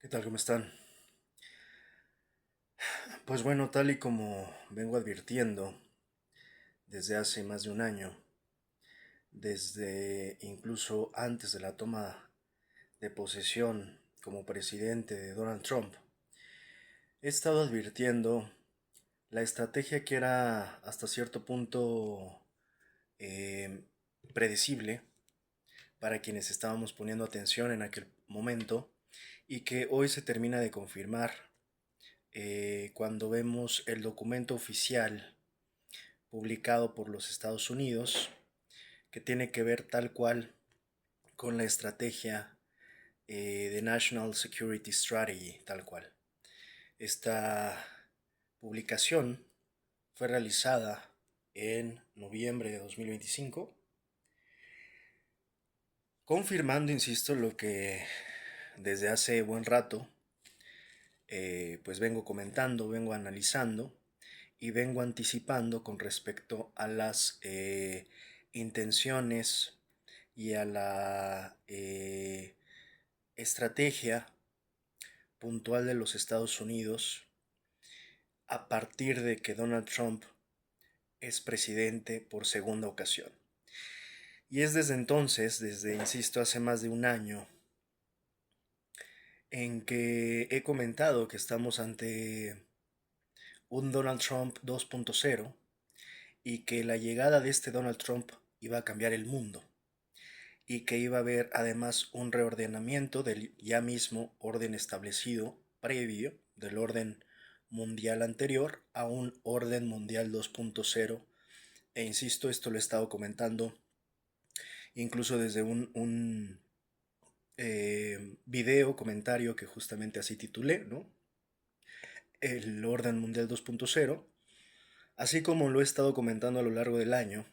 ¿Qué tal? ¿Cómo están? Pues bueno, tal y como vengo advirtiendo desde hace más de un año, desde incluso antes de la toma de posesión como presidente de Donald Trump, he estado advirtiendo la estrategia que era hasta cierto punto eh, predecible para quienes estábamos poniendo atención en aquel momento y que hoy se termina de confirmar cuando vemos el documento oficial publicado por los Estados Unidos, que tiene que ver tal cual con la estrategia de National Security Strategy, tal cual. Esta publicación fue realizada en noviembre de 2025, confirmando, insisto, lo que desde hace buen rato pues vengo comentando, vengo analizando y vengo anticipando con respecto a las intenciones y a la estrategia puntual de los Estados Unidos a partir de que Donald Trump es presidente por segunda ocasión. Y es desde entonces, desde, insisto, hace más de un año, en que he comentado que estamos ante un Donald Trump 2.0 y que la llegada de este Donald Trump iba a cambiar el mundo y que iba a haber además un reordenamiento del ya mismo orden establecido previo del orden mundial anterior a un orden mundial 2.0. E insisto, esto lo he estado comentando incluso desde un video comentario que justamente así titulé, ¿no? El orden mundial 2.0, así como lo he estado comentando a lo largo del año,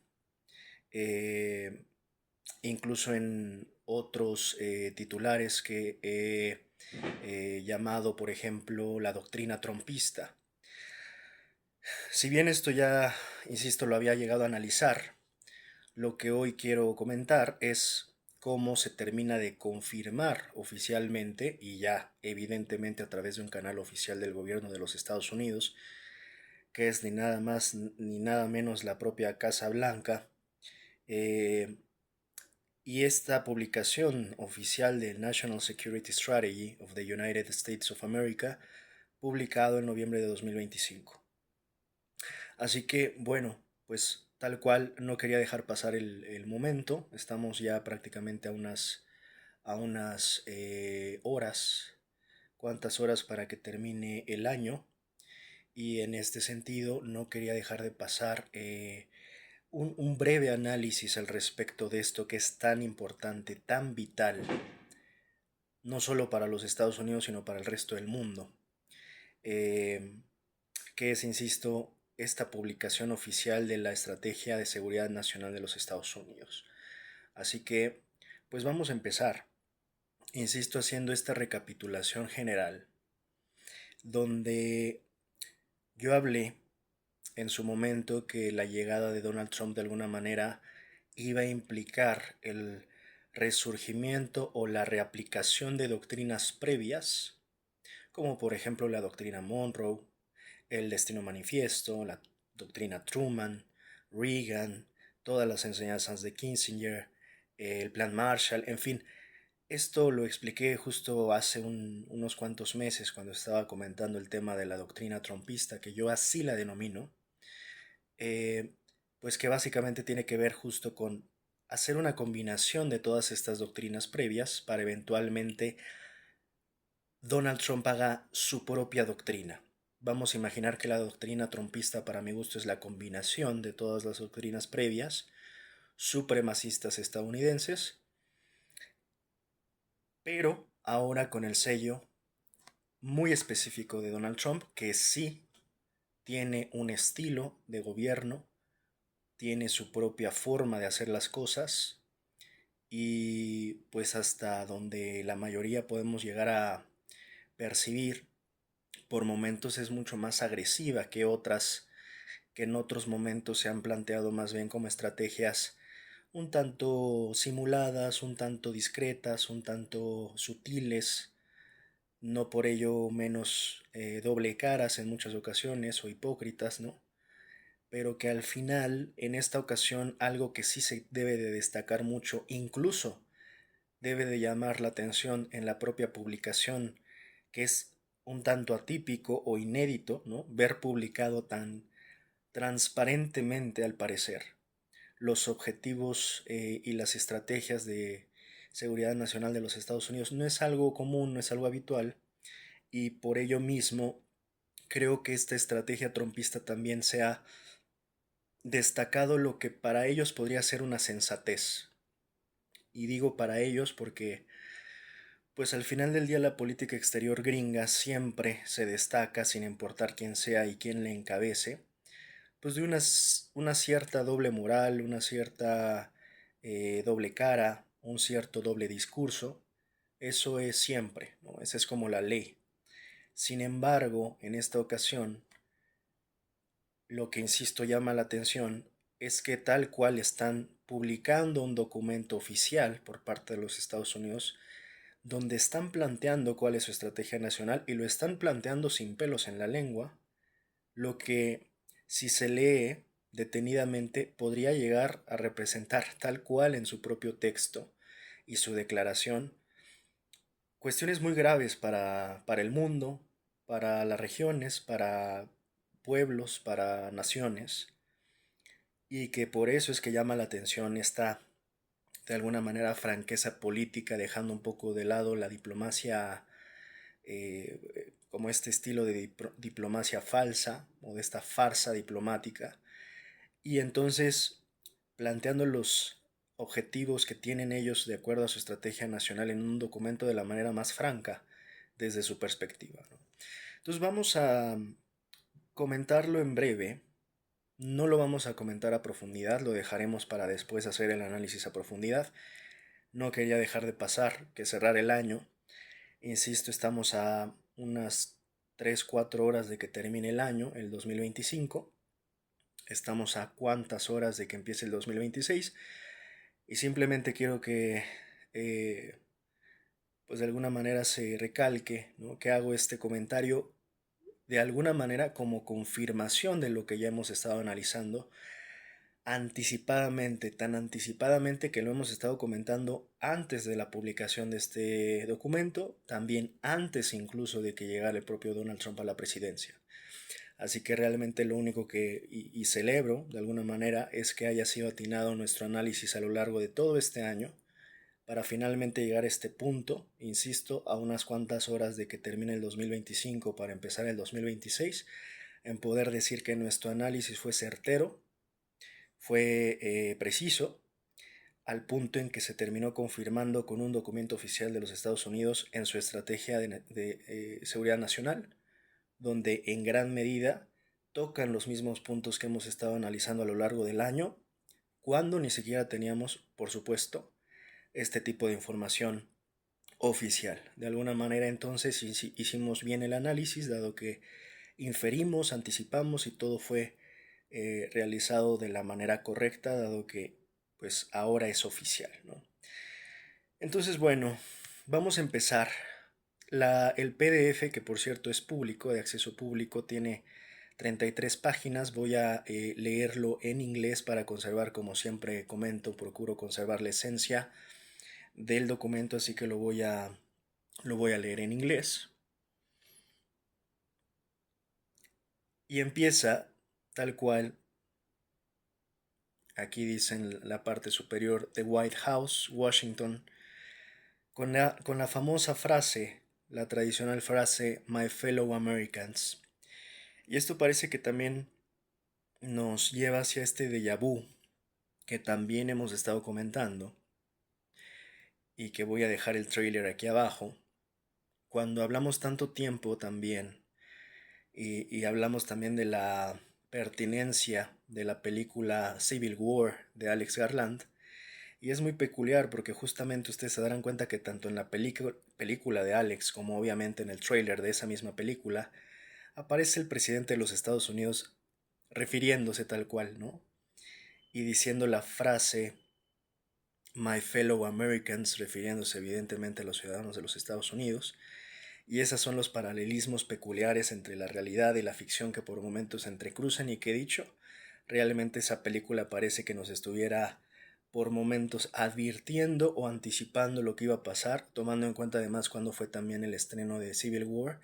eh, incluso en otros titulares que he llamado, por ejemplo, la doctrina trumpista. Si bien esto ya, insisto, lo había llegado a analizar, lo que hoy quiero comentar es cómo se termina de confirmar oficialmente y ya evidentemente a través de un canal oficial del gobierno de los Estados Unidos, que es ni nada más ni nada menos la propia Casa Blanca, eh, y esta publicación oficial del National Security Strategy of the United States of America, publicado en noviembre de 2025. Así que, bueno, pues tal cual no quería dejar pasar el momento. Estamos ya prácticamente a unas horas. ¿Cuántas horas para que termine el año? Y en este sentido no quería dejar de pasar un breve análisis al respecto de esto que es tan importante, tan vital, no solo para los Estados Unidos, sino para el resto del mundo. Eh, que es, insisto, esta publicación oficial de la Estrategia de Seguridad Nacional de los Estados Unidos. Así que, pues vamos a empezar, insisto, haciendo esta recapitulación general, donde yo hablé en su momento que la llegada de Donald Trump de alguna manera iba a implicar el resurgimiento o la reaplicación de doctrinas previas, como por ejemplo la doctrina Monroe, el destino manifiesto, la doctrina Truman, Reagan, todas las enseñanzas de Kissinger, el plan Marshall, en fin. Esto lo expliqué justo hace unos cuantos meses cuando estaba comentando el tema de la doctrina trumpista, que yo así la denomino, eh, pues que básicamente tiene que ver justo con hacer una combinación de todas estas doctrinas previas para eventualmente Donald Trump haga su propia doctrina. Vamos a imaginar que la doctrina trumpista para mi gusto es la combinación de todas las doctrinas previas, supremacistas estadounidenses, pero ahora con el sello muy específico de Donald Trump, que sí tiene un estilo de gobierno, tiene su propia forma de hacer las cosas y pues hasta donde la mayoría podemos llegar a percibir, por momentos es mucho más agresiva que otras que en otros momentos se han planteado más bien como estrategias un tanto simuladas, un tanto discretas, un tanto sutiles, no por ello menos doble caras en muchas ocasiones o hipócritas, ¿no? Pero que al final, en esta ocasión, algo que sí se debe de destacar mucho, incluso debe de llamar la atención en la propia publicación, que es un tanto atípico o inédito, ¿no? Ver publicado tan transparentemente, al parecer, los objetivos y las estrategias de seguridad nacional de los Estados Unidos. No es algo común, no es algo habitual, y por ello mismo creo que esta estrategia trompista también se ha destacado lo que para ellos podría ser una sensatez. Y digo para ellos porque, pues al final del día la política exterior gringa siempre se destaca, sin importar quién sea y quién le encabece, pues de una cierta doble moral, una cierta doble cara, un cierto doble discurso. Eso es siempre, ¿no? Esa es como la ley. Sin embargo, en esta ocasión, lo que, insisto, llama la atención es que tal cual están publicando un documento oficial por parte de los Estados Unidos, donde están planteando cuál es su estrategia nacional y lo están planteando sin pelos en la lengua, lo que, si se lee detenidamente, podría llegar a representar tal cual en su propio texto y su declaración cuestiones muy graves para el mundo, para las regiones, para pueblos, para naciones, y que por eso es que llama la atención esta, de alguna manera, franqueza política, dejando un poco de lado la diplomacia, como este estilo de diplomacia falsa o de esta farsa diplomática, y entonces planteando los objetivos que tienen ellos de acuerdo a su estrategia nacional en un documento de la manera más franca desde su perspectiva, ¿no? Entonces vamos a comentarlo en breve. No lo vamos a comentar a profundidad, lo dejaremos para después hacer el análisis a profundidad. No quería dejar de pasar que cerrar el año. Insisto, estamos a unas 3-4 horas de que termine el año, el 2025. Estamos a cuantas horas de que empiece el 2026. Y simplemente quiero que, eh, pues de alguna manera se recalque, ¿no? Que hago este comentario de alguna manera como confirmación de lo que ya hemos estado analizando anticipadamente, tan anticipadamente que lo hemos estado comentando antes de la publicación de este documento, también antes incluso de que llegara el propio Donald Trump a la presidencia. Así que realmente lo único que, y celebro de alguna manera, es que haya sido atinado nuestro análisis a lo largo de todo este año para finalmente llegar a este punto, insisto, a unas cuantas horas de que termine el 2025 para empezar el 2026, en poder decir que nuestro análisis fue certero, fue preciso, al punto en que se terminó confirmando con un documento oficial de los Estados Unidos en su estrategia de seguridad nacional, donde en gran medida tocan los mismos puntos que hemos estado analizando a lo largo del año, cuando ni siquiera teníamos, por supuesto, este tipo de información oficial. De alguna manera entonces hicimos bien el análisis, dado que inferimos, anticipamos y todo fue realizado de la manera correcta, dado que pues ahora es oficial, ¿no? Entonces, bueno, vamos a empezar. El PDF, que por cierto es público, de acceso público, tiene 33 páginas. Voy a leerlo en inglés para conservar, como siempre comento, procuro conservar la esencia del documento, así que lo voy a leer en inglés. Y empieza tal cual. Aquí dice en la parte superior: The White House, Washington, con la famosa frase, la tradicional frase My fellow Americans. Y esto parece que también nos lleva hacia este déjà vu que también hemos estado comentando y que voy a dejar el trailer aquí abajo. Cuando hablamos tanto tiempo también y hablamos también de la pertinencia de la película Civil War de Alex Garland. Y es muy peculiar porque justamente ustedes se darán cuenta que tanto en la película de Alex como obviamente en el tráiler de esa misma película aparece el presidente de los Estados Unidos refiriéndose tal cual, ¿no? Y diciendo la frase My fellow Americans, refiriéndose evidentemente a los ciudadanos de los Estados Unidos. Y esos son los paralelismos peculiares entre la realidad y la ficción que por momentos se entrecruzan y que he dicho, realmente esa película parece que nos estuviera por momentos advirtiendo o anticipando lo que iba a pasar, tomando en cuenta además cuando fue también el estreno de Civil War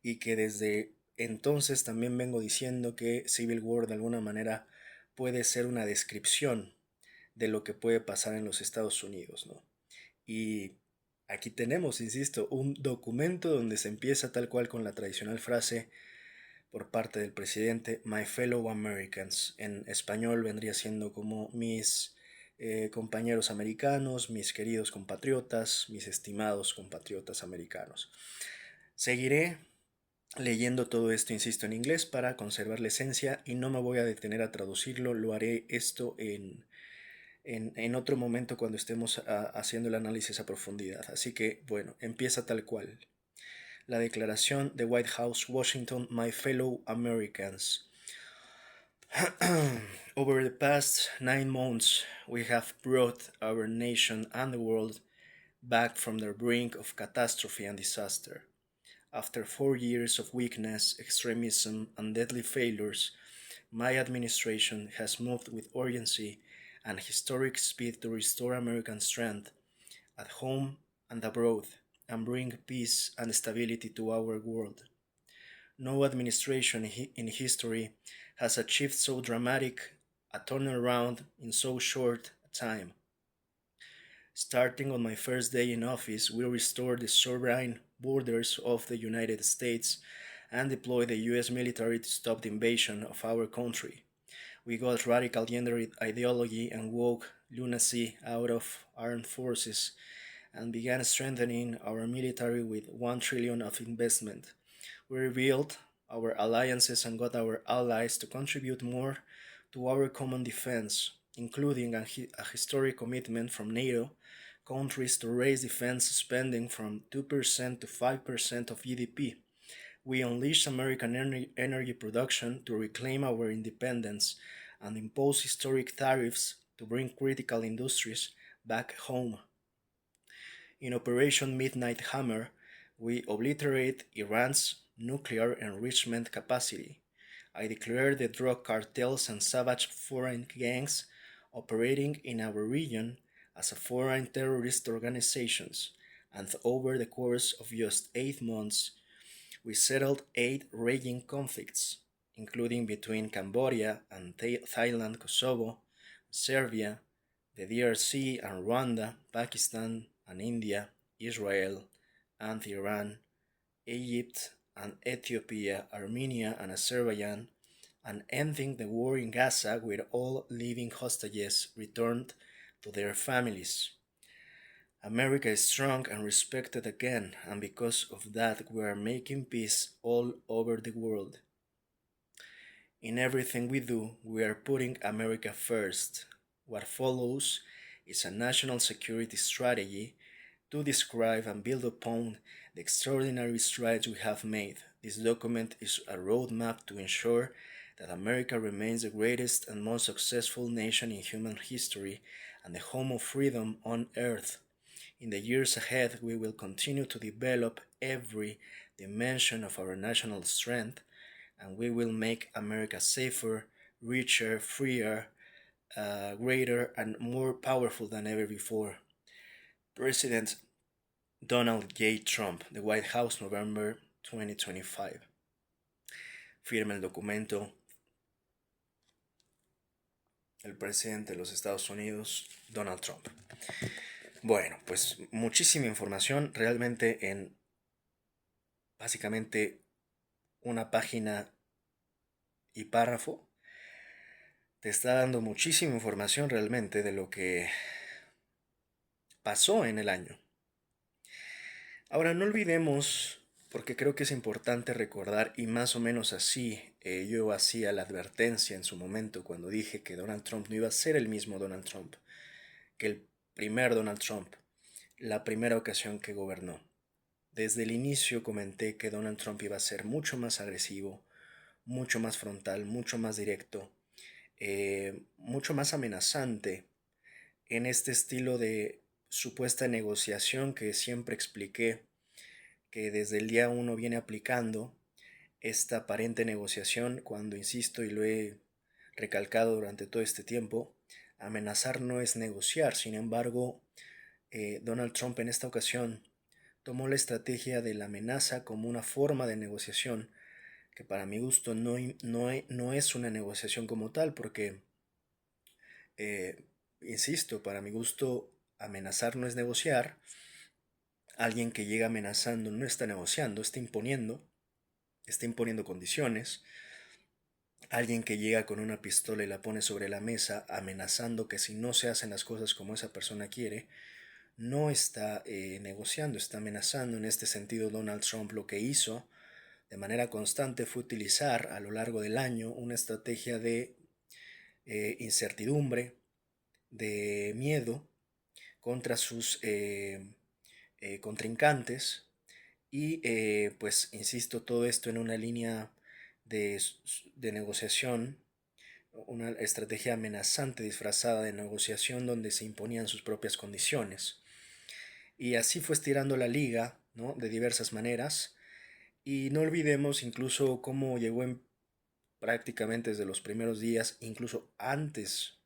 y que desde entonces también vengo diciendo que Civil War de alguna manera puede ser una descripción de lo que puede pasar en los Estados Unidos, ¿no? Y aquí tenemos, insisto, un documento donde se empieza tal cual con la tradicional frase por parte del presidente, My fellow Americans. En español vendría siendo como mis compañeros americanos, mis queridos compatriotas, mis estimados compatriotas americanos. Seguiré leyendo todo esto, insisto, en inglés para conservar la esencia y no me voy a detener a traducirlo, lo haré esto en otro momento cuando estemos haciendo el análisis a profundidad. Así que, bueno, empieza tal cual. La declaración de White House, Washington, My fellow Americans. Over the past 9 months, we have brought our nation and the world back from the brink of catastrophe and disaster. After 4 years of weakness, extremism, and deadly failures, my administration has moved with urgency and historic speed to restore American strength at home and abroad and bring peace and stability to our world. No administration in history has achieved so dramatic a turnaround in so short a time. Starting on my first day in office, we restored the sovereign borders of the United States and deployed the US military to stop the invasion of our country. We got radical gender ideology and woke lunacy out of armed forces and began strengthening our military with 1 trillion of investment. We revealed our alliances and got our allies to contribute more to our common defense, including a historic commitment from NATO countries to raise defense spending from 2% to 5% of GDP. We unleashed American energy production to reclaim our independence and impose historic tariffs to bring critical industries back home. In Operation Midnight Hammer, we obliterate Iran's nuclear enrichment capacity. I declare the drug cartels and savage foreign gangs operating in our region as foreign terrorist organizations, and over the course of just 8 months, we settled 8 raging conflicts, including between Cambodia and Thailand, Kosovo, Serbia, the DRC and Rwanda, Pakistan and India, Israel and Iran, Egypt and Ethiopia, Armenia and Azerbaijan, and ending the war in Gaza with all living hostages returned to their families. America is strong and respected again, and because of that, we are making peace all over the world. In everything we do, we are putting America first. What follows is a national security strategy to describe and build upon the extraordinary strides we have made. This document is a roadmap to ensure that America remains the greatest and most successful nation in human history and the home of freedom on earth. In the years ahead, we will continue to develop every dimension of our national strength, and we will make America safer, richer, freer, greater, and more powerful than ever before. President Donald J. Trump, The White House, November 2025. Firma el documento el presidente de los Estados Unidos, Donald Trump. Bueno, pues muchísima información, realmente en básicamente una página y párrafo. Te está dando muchísima información realmente de lo que pasó en el año. Ahora, no olvidemos, porque creo que es importante recordar, y más o menos así yo hacía la advertencia en su momento cuando dije que Donald Trump no iba a ser el mismo Donald Trump que el primer Donald Trump, la primera ocasión que gobernó. Desde el inicio comenté que Donald Trump iba a ser mucho más agresivo, mucho más frontal, mucho más directo, mucho más amenazante en este estilo de supuesta negociación que siempre expliqué que desde el día uno viene aplicando esta aparente negociación cuando, insisto y lo he recalcado durante todo este tiempo, amenazar no es negociar. Sin embargo, Donald Trump en esta ocasión tomó la estrategia de la amenaza como una forma de negociación que para mi gusto no es una negociación como tal, porque, eh, insisto, para mi gusto amenazar no es negociar. Alguien que llega amenazando no está negociando, está imponiendo condiciones. Alguien que llega con una pistola y la pone sobre la mesa amenazando que si no se hacen las cosas como esa persona quiere, no está negociando, está amenazando. En este sentido, Donald Trump lo que hizo de manera constante fue utilizar a lo largo del año una estrategia de incertidumbre, de miedo contra sus contrincantes y pues insisto, todo esto en una línea de, de negociación, una estrategia amenazante disfrazada de negociación donde se imponían sus propias condiciones. Y así fue estirando la liga, ¿no? De diversas maneras. Y no olvidemos incluso cómo llegó en prácticamente desde los primeros días, incluso antes,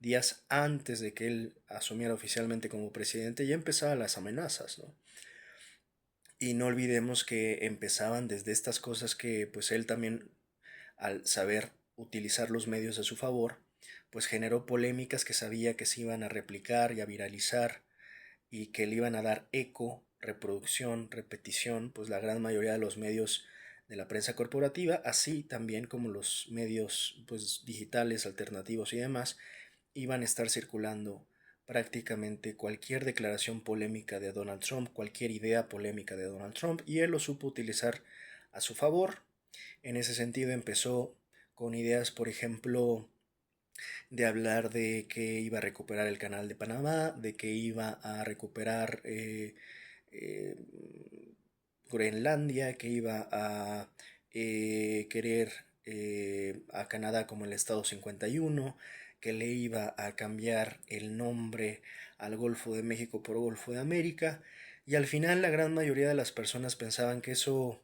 días antes de que él asumiera oficialmente como presidente, ya empezaban las amenazas, ¿no? Y no olvidemos que empezaban desde estas cosas que pues él también, al saber utilizar los medios a su favor, pues generó polémicas que sabía que se iban a replicar y a viralizar y que le iban a dar eco, reproducción, repetición, pues la gran mayoría de los medios de la prensa corporativa, así también como los medios pues digitales, alternativos y demás, iban a estar circulando prácticamente cualquier declaración polémica de Donald Trump, cualquier idea polémica de Donald Trump, y él lo supo utilizar a su favor. En ese sentido empezó con ideas, por ejemplo, de hablar de que iba a recuperar el canal de Panamá, de que iba a recuperar eh, Groenlandia, que iba a querer a Canadá como el Estado 51, que le iba a cambiar el nombre al Golfo de México por Golfo de América, y al final la gran mayoría de las personas pensaban que eso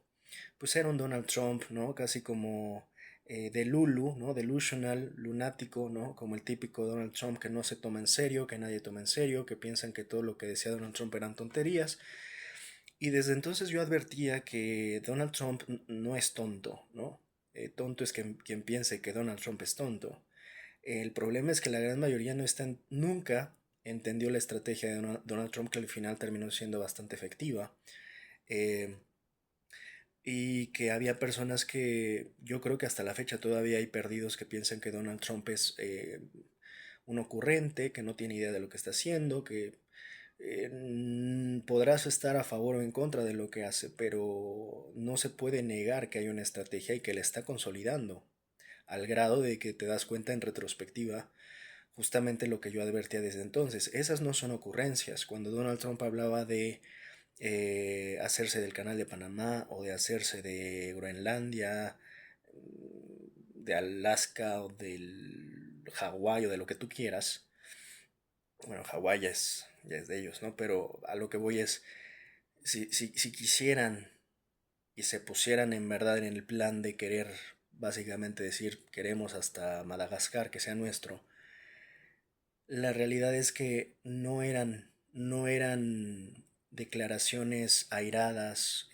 pues era un Donald Trump, ¿no? Casi como de Lulu, ¿no? Delusional, lunático, ¿no? Como el típico Donald Trump que no se toma en serio, que nadie toma en serio, que piensan que todo lo que decía Donald Trump eran tonterías. Y desde entonces yo advertía que Donald Trump no es tonto, ¿no? Tonto es quien piense que Donald Trump es tonto. El problema es que la gran mayoría nunca entendió la estrategia de Donald Trump, que al final terminó siendo bastante efectiva. Eh, y que había personas que yo creo que hasta la fecha todavía hay perdidos que piensan que Donald Trump es un ocurrente, que no tiene idea de lo que está haciendo, que podrás estar a favor o en contra de lo que hace, pero no se puede negar que hay una estrategia y que la está consolidando, al grado de que te das cuenta en retrospectiva justamente lo que yo advertía desde entonces. Esas no son ocurrencias. Cuando Donald Trump hablaba de hacerse del canal de Panamá o de hacerse de Groenlandia, de Alaska o del Hawái o de lo que tú quieras. Bueno, Hawái ya es de ellos, ¿no? Pero a lo que voy es, si quisieran y se pusieran en verdad en el plan de querer básicamente decir queremos hasta Madagascar que sea nuestro, la realidad es que no eran declaraciones airadas,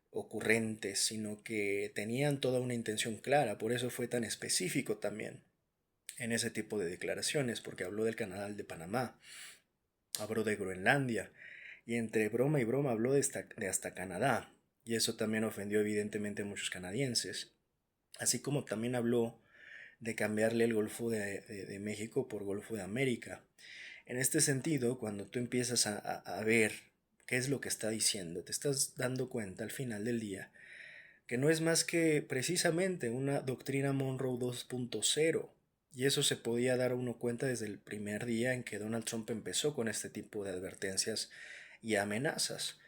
ocurrentes, sino que tenían toda una intención clara. Por eso fue tan específico también en ese tipo de declaraciones, porque habló del canal de Panamá, habló de Groenlandia, y entre broma y broma habló de hasta Canadá, y eso también ofendió evidentemente a muchos canadienses, así como también habló de cambiarle el Golfo de México por Golfo de América. En este sentido, cuando tú empiezas a ver qué es lo que está diciendo, te estás dando cuenta al final del día que no es más que precisamente una doctrina Monroe 2.0. Y eso se podía dar uno cuenta desde el primer día en que Donald Trump empezó con este tipo de advertencias y amenazas.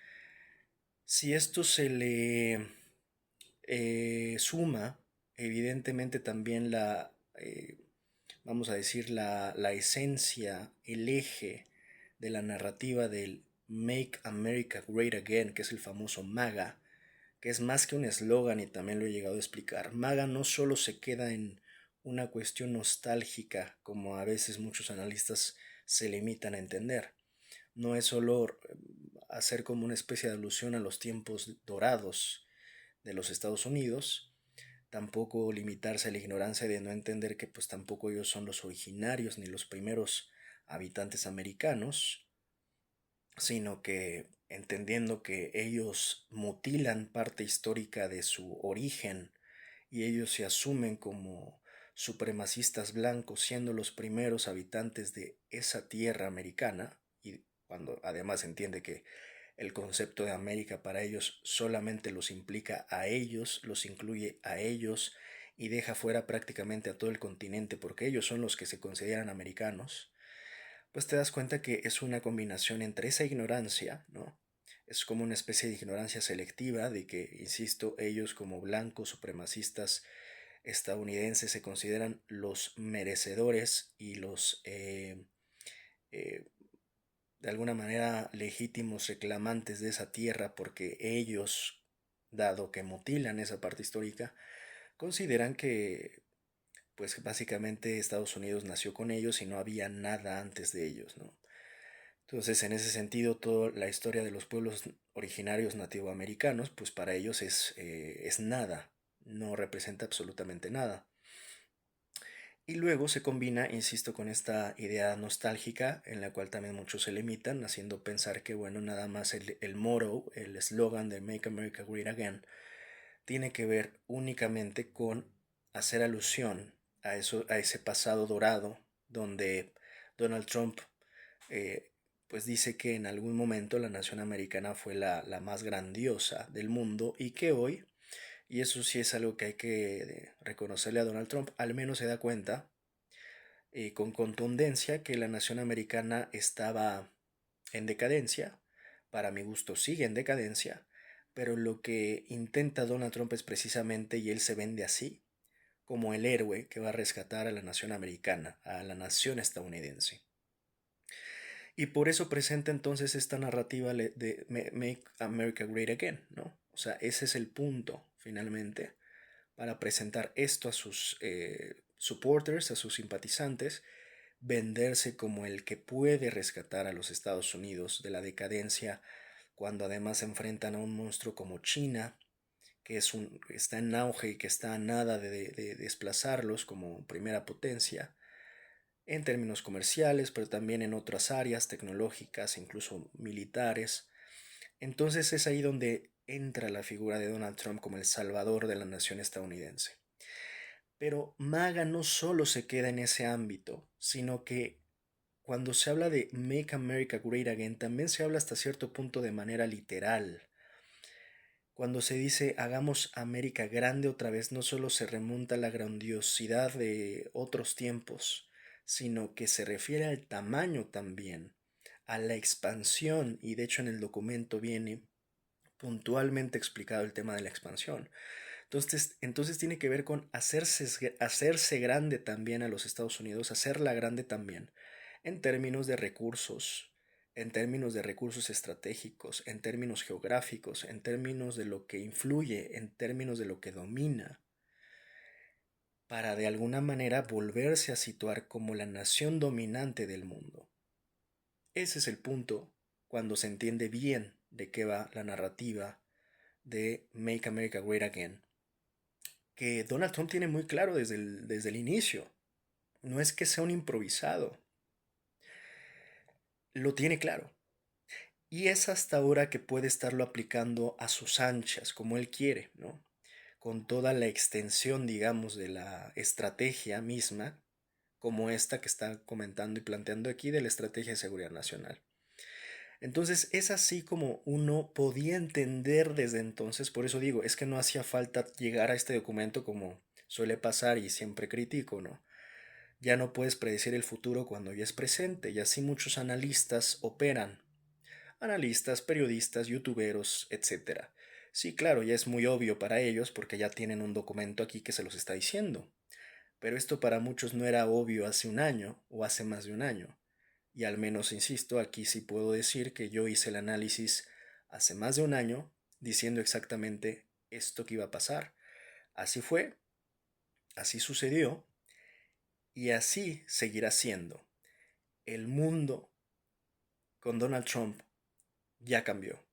Si esto se le suma, evidentemente también vamos a decir, la esencia, el eje de la narrativa del Make America Great Again, que es el famoso MAGA, que es más que un eslogan y también lo he llegado a explicar. MAGA no solo se queda en una cuestión nostálgica, como a veces muchos analistas se limitan a entender. No es solo hacer como una especie de alusión a los tiempos dorados de los Estados Unidos, tampoco limitarse a la ignorancia de no entender que pues tampoco ellos son los originarios ni los primeros habitantes americanos, sino que entendiendo que ellos mutilan parte histórica de su origen y ellos se asumen como supremacistas blancos siendo los primeros habitantes de esa tierra americana, y cuando además entiende que el concepto de América para ellos solamente los implica a ellos, los incluye a ellos y deja fuera prácticamente a todo el continente porque ellos son los que se consideran americanos, pues te das cuenta que es una combinación entre esa ignorancia, ¿no? Es como una especie de ignorancia selectiva de que, insisto, ellos como blancos supremacistas estadounidenses se consideran los merecedores y los, eh, de alguna manera, legítimos reclamantes de esa tierra porque ellos, dado que mutilan esa parte histórica, consideran que pues básicamente Estados Unidos nació con ellos y no había nada antes de ellos, ¿no? Entonces, en ese sentido, toda la historia de los pueblos originarios nativoamericanos, pues para ellos es nada, no representa absolutamente nada. Y luego se combina, insisto, con esta idea nostálgica en la cual también muchos se limitan, haciendo pensar que, bueno, nada más el motto, el eslogan de Make America Great Again, tiene que ver únicamente con hacer alusión a, eso, a ese pasado dorado donde Donald Trump eh, pues dice que en algún momento la nación americana fue la más grandiosa del mundo y que hoy, y eso sí es algo que hay que reconocerle a Donald Trump, al menos se da cuenta con contundencia que la nación americana estaba en decadencia, para mi gusto sigue en decadencia, pero lo que intenta Donald Trump es precisamente, y él se vende así, como el héroe que va a rescatar a la nación americana, a la nación estadounidense. Y por eso presenta entonces esta narrativa de Make America Great Again, ¿no? O sea, ese es el punto, finalmente, para presentar esto a sus supporters, a sus simpatizantes, venderse como el que puede rescatar a los Estados Unidos de la decadencia, cuando además se enfrentan a un monstruo como China, que está en auge y que está a nada de desplazarlos como primera potencia, en términos comerciales, pero también en otras áreas tecnológicas, incluso militares. Entonces es ahí donde entra la figura de Donald Trump como el salvador de la nación estadounidense. Pero MAGA no solo se queda en ese ámbito, sino que cuando se habla de Make America Great Again, también se habla hasta cierto punto de manera literal. Cuando se dice hagamos América grande otra vez, no solo se remonta a la grandiosidad de otros tiempos, sino que se refiere al tamaño también, a la expansión, y de hecho en el documento viene puntualmente explicado el tema de la expansión. Entonces tiene que ver con hacerse grande también a los Estados Unidos, hacerla grande también, en términos de recursos, en términos de recursos estratégicos, en términos geográficos, en términos de lo que influye, en términos de lo que domina, para de alguna manera volverse a situar como la nación dominante del mundo. Ese es el punto cuando se entiende bien de qué va la narrativa de Make America Great Again, que Donald Trump tiene muy claro desde el inicio. No es que sea un improvisado, lo tiene claro. Y es hasta ahora que puede estarlo aplicando a sus anchas, como él quiere, ¿no? Con toda la extensión, digamos, de la estrategia misma, como esta que está comentando y planteando aquí de la estrategia de seguridad nacional. Entonces es así como uno podía entender desde entonces, por eso digo, es que no hacía falta llegar a este documento como suele pasar y siempre critico, ¿no? Ya no puedes predecir el futuro cuando ya es presente y así muchos analistas operan. Analistas, periodistas, youtuberos, etcétera. Sí, claro, ya es muy obvio para ellos porque ya tienen un documento aquí que se los está diciendo. Pero esto para muchos no era obvio hace un año o hace más de un año. y al menos, insisto, aquí sí puedo decir que yo hice el análisis hace más de un año diciendo exactamente esto que iba a pasar. Así fue, así sucedió y así seguirá siendo. El mundo con Donald Trump ya cambió.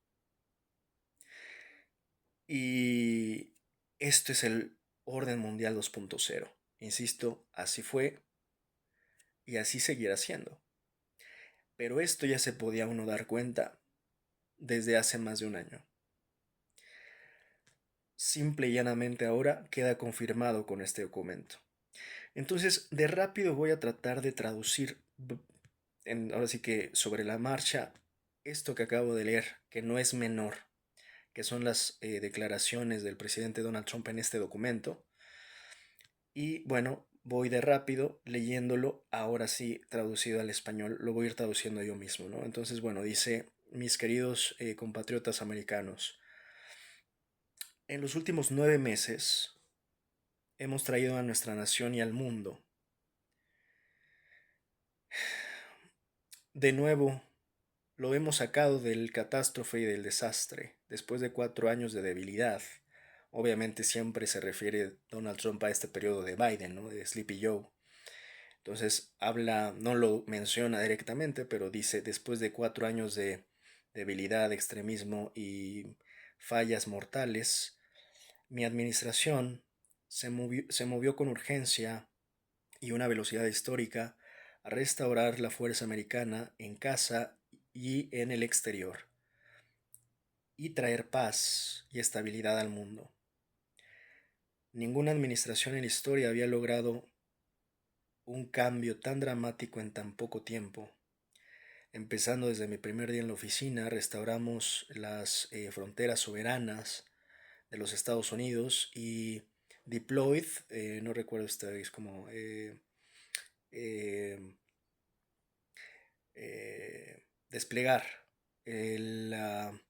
Y esto es el orden mundial 2.0. Insisto, así fue y así seguirá siendo. Pero esto ya se podía uno dar cuenta desde hace más de un año. Simple y llanamente ahora queda confirmado con este documento. Entonces, de rápido voy a tratar de traducir, ahora sí que sobre la marcha, esto que acabo de leer, que no es menor, que son las declaraciones del presidente Donald Trump en este documento. Y bueno, voy de rápido leyéndolo, ahora sí traducido al español, lo voy a ir traduciendo yo mismo, ¿no? Entonces, bueno, dice, mis queridos compatriotas americanos, en los últimos 9 meses hemos traído a nuestra nación y al mundo de nuevo. Lo hemos sacado del catástrofe y del desastre, después de 4 años de debilidad. Obviamente siempre se refiere Donald Trump a este periodo de Biden, ¿no? De Sleepy Joe. Entonces habla, no lo menciona directamente, pero dice, después de 4 años de debilidad, extremismo y fallas mortales, mi administración se movió con urgencia y una velocidad histórica a restaurar la fuerza americana en casa y en el exterior, y traer paz y estabilidad al mundo. Ninguna administración en la historia había logrado un cambio tan dramático en tan poco tiempo. Empezando desde mi primer día en la oficina, restauramos las fronteras soberanas de los Estados Unidos y deployed, no recuerdo es como eh, desplegar la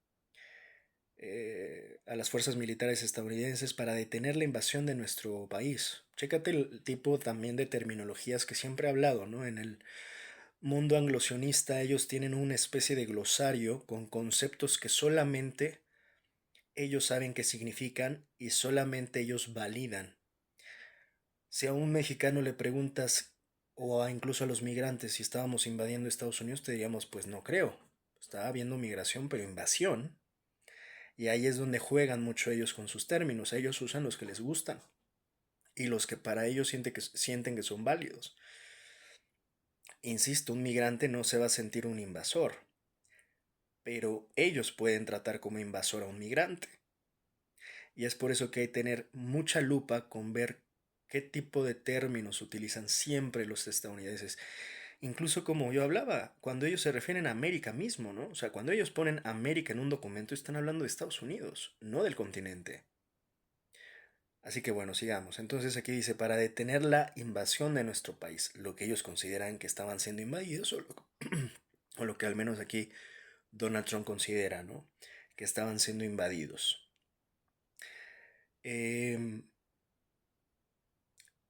a las fuerzas militares estadounidenses para detener la invasión de nuestro país. Chécate el tipo también de terminologías que siempre he hablado, ¿no? En el mundo anglosionista ellos tienen una especie de glosario con conceptos que solamente ellos saben qué significan y solamente ellos validan. Si a un mexicano le preguntas o incluso a los migrantes si estábamos invadiendo Estados Unidos, te diríamos, pues no creo. Estaba habiendo migración, pero invasión. Y ahí es donde juegan mucho ellos con sus términos. Ellos usan los que les gustan y los que para ellos sienten que son válidos. Insisto, un migrante no se va a sentir un invasor, pero ellos pueden tratar como invasor a un migrante. Y es por eso que hay que tener mucha lupa con ver qué tipo de términos utilizan siempre los estadounidenses. Incluso como yo hablaba, cuando ellos se refieren a América mismo, ¿no? O sea, cuando ellos ponen América en un documento, están hablando de Estados Unidos, no del continente. Así que bueno, sigamos. Entonces aquí dice, para detener la invasión de nuestro país, lo que ellos consideran que estaban siendo invadidos, o lo que al menos aquí Donald Trump considera, ¿no? Que estaban siendo invadidos. Em,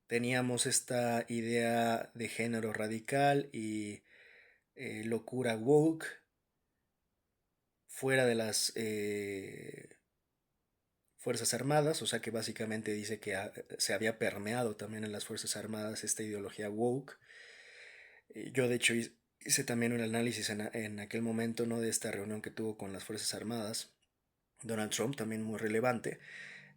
Teníamos esta idea de género radical y locura woke fuera de las Fuerzas Armadas, o sea que básicamente dice que se había permeado también en las Fuerzas Armadas esta ideología woke. Yo de hecho hice también un análisis en aquel momento, ¿no? De esta reunión que tuvo con las Fuerzas Armadas. Donald Trump también muy relevante,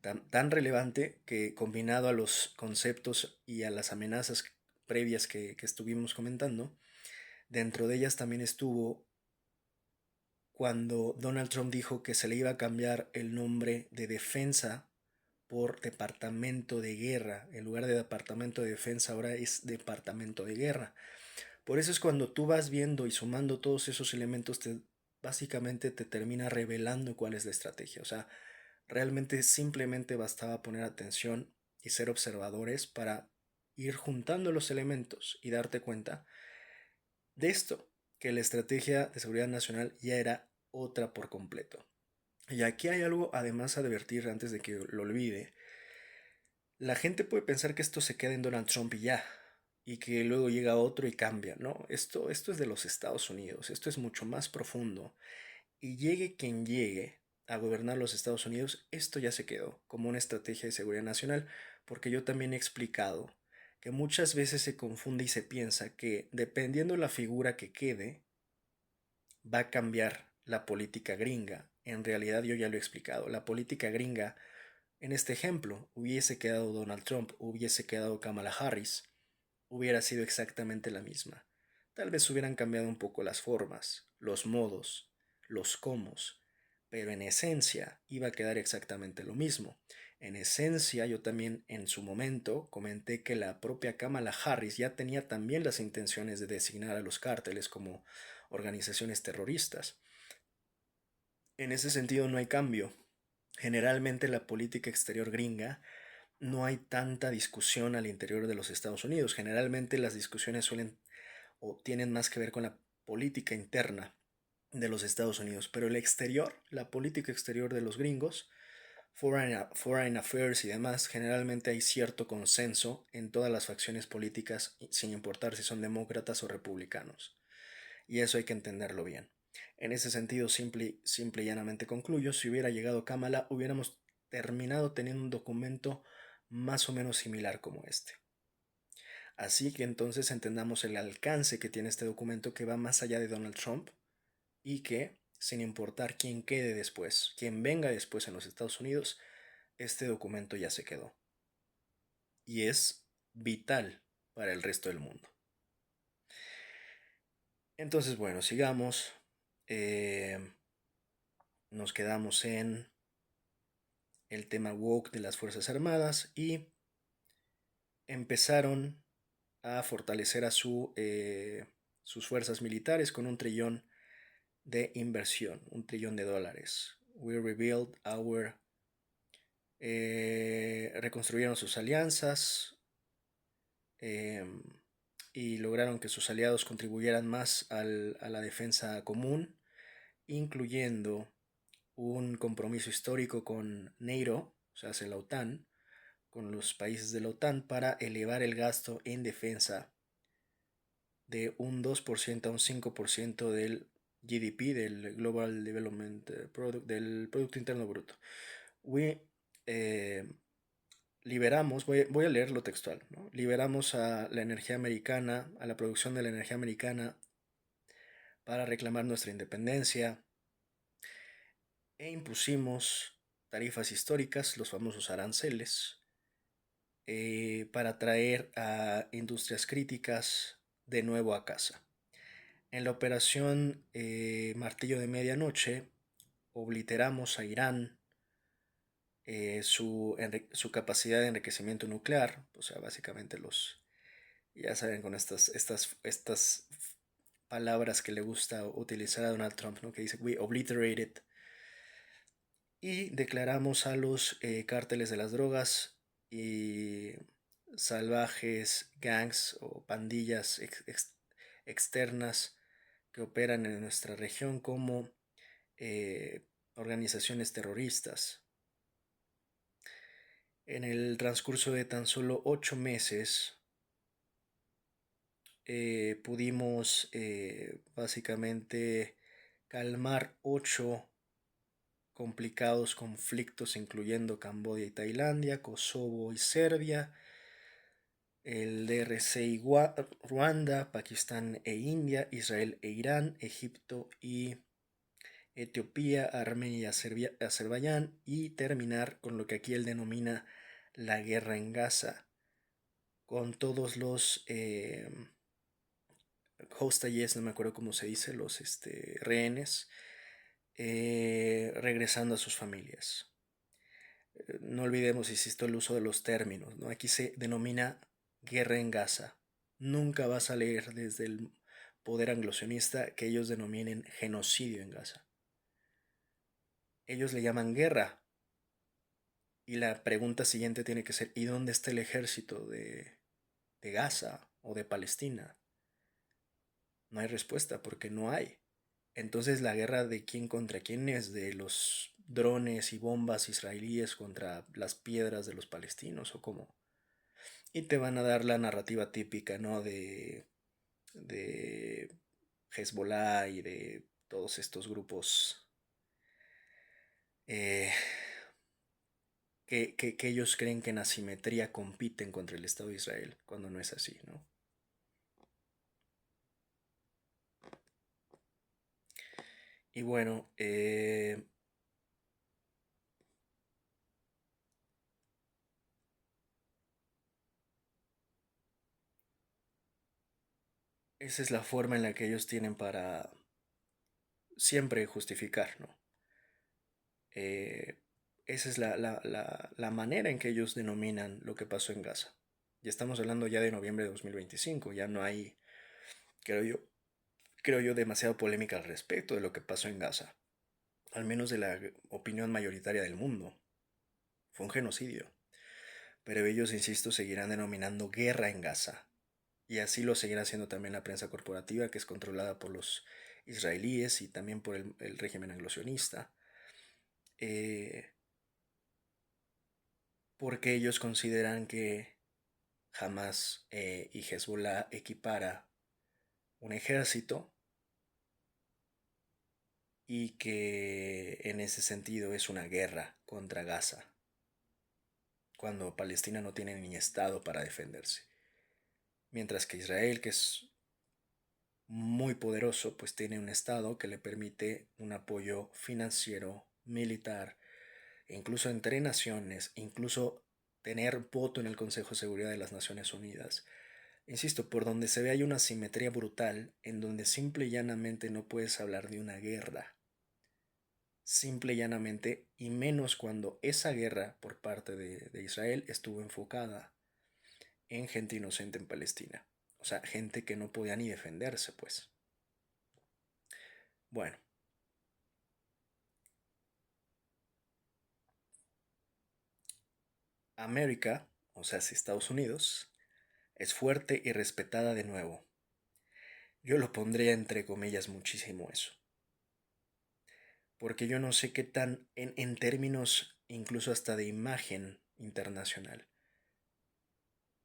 tan relevante que combinado a los conceptos y a las amenazas previas que estuvimos comentando, dentro de ellas también estuvo cuando Donald Trump dijo que se le iba a cambiar el nombre de defensa por departamento de guerra. En lugar de departamento de defensa ahora es departamento de guerra. Por eso es cuando tú vas viendo y sumando todos esos elementos, básicamente te termina revelando cuál es la estrategia. O sea, realmente simplemente bastaba poner atención y ser observadores para ir juntando los elementos y darte cuenta de esto, que la estrategia de seguridad nacional ya era otra por completo. Y aquí hay algo además a advertir antes de que lo olvide. La gente puede pensar que esto se queda en Donald Trump y ya. y que luego llega otro y cambia, ¿no? Esto es de los Estados Unidos, esto es mucho más profundo. Y llegue quien llegue a gobernar los Estados Unidos, esto ya se quedó como una estrategia de seguridad nacional, porque yo también he explicado que muchas veces se confunde y se piensa que dependiendo de la figura que quede, va a cambiar la política gringa. En realidad yo ya lo he explicado, la política gringa, en este ejemplo, hubiese quedado Donald Trump, hubiese quedado Kamala Harris, hubiera sido exactamente la misma. Tal vez hubieran cambiado un poco las formas, los modos, los cómo, pero en esencia iba a quedar exactamente lo mismo. En esencia, yo también en su momento comenté que la propia Kamala Harris ya tenía también las intenciones de designar a los cárteles como organizaciones terroristas. En ese sentido no hay cambio. Generalmente la política exterior gringa no hay tanta discusión al interior de los Estados Unidos. Generalmente las discusiones suelen o tienen más que ver con la política interna de los Estados Unidos, pero el exterior, la política exterior de los gringos, foreign affairs y demás, generalmente hay cierto consenso en todas las facciones políticas, sin importar si son demócratas o republicanos. Y eso hay que entenderlo bien. En ese sentido, simple y llanamente concluyo, si hubiera llegado Kamala, hubiéramos terminado teniendo un documento más o menos similar como este. Así que entonces entendamos el alcance que tiene este documento, que va más allá de Donald Trump y que, sin importar quién quede después, quién venga después en los Estados Unidos, este documento ya se quedó. Y es vital para el resto del mundo. Entonces, bueno, sigamos. Nos quedamos en el tema woke de las Fuerzas Armadas y empezaron a fortalecer a sus fuerzas militares con $1 trillón de inversión, $1 trillón. We rebuild our... reconstruyeron sus alianzas eh, y lograron que sus aliados contribuyeran más a la defensa común, incluyendo un compromiso histórico con NATO, o sea, la OTAN, con los países de la OTAN para elevar el gasto en defensa de un 2% a un 5% del GDP, del Global Development Product, del Producto Interno Bruto. Eh, Liberamos, voy a leer lo textual, ¿no? Liberamos a la energía americana, a la producción de la energía americana para reclamar nuestra independencia e impusimos tarifas históricas, los famosos aranceles, para traer a industrias críticas de nuevo a casa. En la operación Martillo de Medianoche obliteramos a Irán su capacidad de enriquecimiento nuclear, o sea, básicamente ya saben, con estas palabras que le gusta utilizar a Donald Trump, ¿no? Que dice, we obliterated, y declaramos a los cárteles de las drogas y salvajes gangs o pandillas externas que operan en nuestra región como organizaciones terroristas. En el transcurso de tan solo 8 meses pudimos básicamente calmar 8 complicados conflictos, incluyendo Camboya y Tailandia, Kosovo y Serbia, el DRC y Ruanda, Pakistán e India, Israel e Irán, Egipto y Etiopía, Armenia y Azerbaiyán, y terminar con lo que aquí él denomina la guerra en Gaza, con todos los hostages, no me acuerdo cómo se dice, los rehenes, regresando a sus familias. No olvidemos, insisto, el uso de los términos, ¿no? Aquí se denomina guerra en Gaza. Nunca vas a leer desde el poder anglosionista que ellos denominen genocidio en Gaza. Ellos le llaman guerra. Y la pregunta siguiente tiene que ser, ¿y dónde está el ejército de Gaza o de Palestina? No hay respuesta porque no hay. Entonces, la guerra de quién contra quién es, de los drones y bombas israelíes contra las piedras de los palestinos, o cómo. y te van a dar la narrativa típica, ¿no? De Hezbollah y de todos estos grupos eh, que ellos creen que en asimetría compiten contra el Estado de Israel, cuando no es así, ¿no? Y bueno, esa es la forma en la que ellos tienen para siempre justificar, ¿no? Eh, esa es la manera en que ellos denominan lo que pasó en Gaza. Ya estamos hablando ya de noviembre de 2025, ya no hay, creo yo, creo yo, demasiada polémica al respecto de lo que pasó en Gaza, al menos de la opinión mayoritaria del mundo. Fue un genocidio, pero ellos, insisto, seguirán denominando guerra en Gaza. Y así lo seguirá haciendo también la prensa corporativa, que es controlada por los israelíes y también por el régimen anglosionista. Eh, porque ellos consideran que Hamas y Hezbollah equipara un ejército y que en ese sentido es una guerra contra Gaza, cuando Palestina no tiene ni estado para defenderse. Mientras que Israel, que es muy poderoso, pues tiene un estado que le permite un apoyo financiero, militar, e incluso entre naciones, incluso tener voto en el Consejo de Seguridad de las Naciones Unidas. Insisto, por donde se ve hay una simetría brutal en donde simple y llanamente no puedes hablar de una guerra. Simple y llanamente, y menos cuando esa guerra por parte de Israel estuvo enfocada en gente inocente en Palestina. O sea, gente que no podía ni defenderse, pues. Bueno, América, o sea, si Estados Unidos, es fuerte y respetada de nuevo. Yo lo pondría entre comillas muchísimo eso. Porque yo no sé qué tan, en términos incluso hasta de imagen internacional,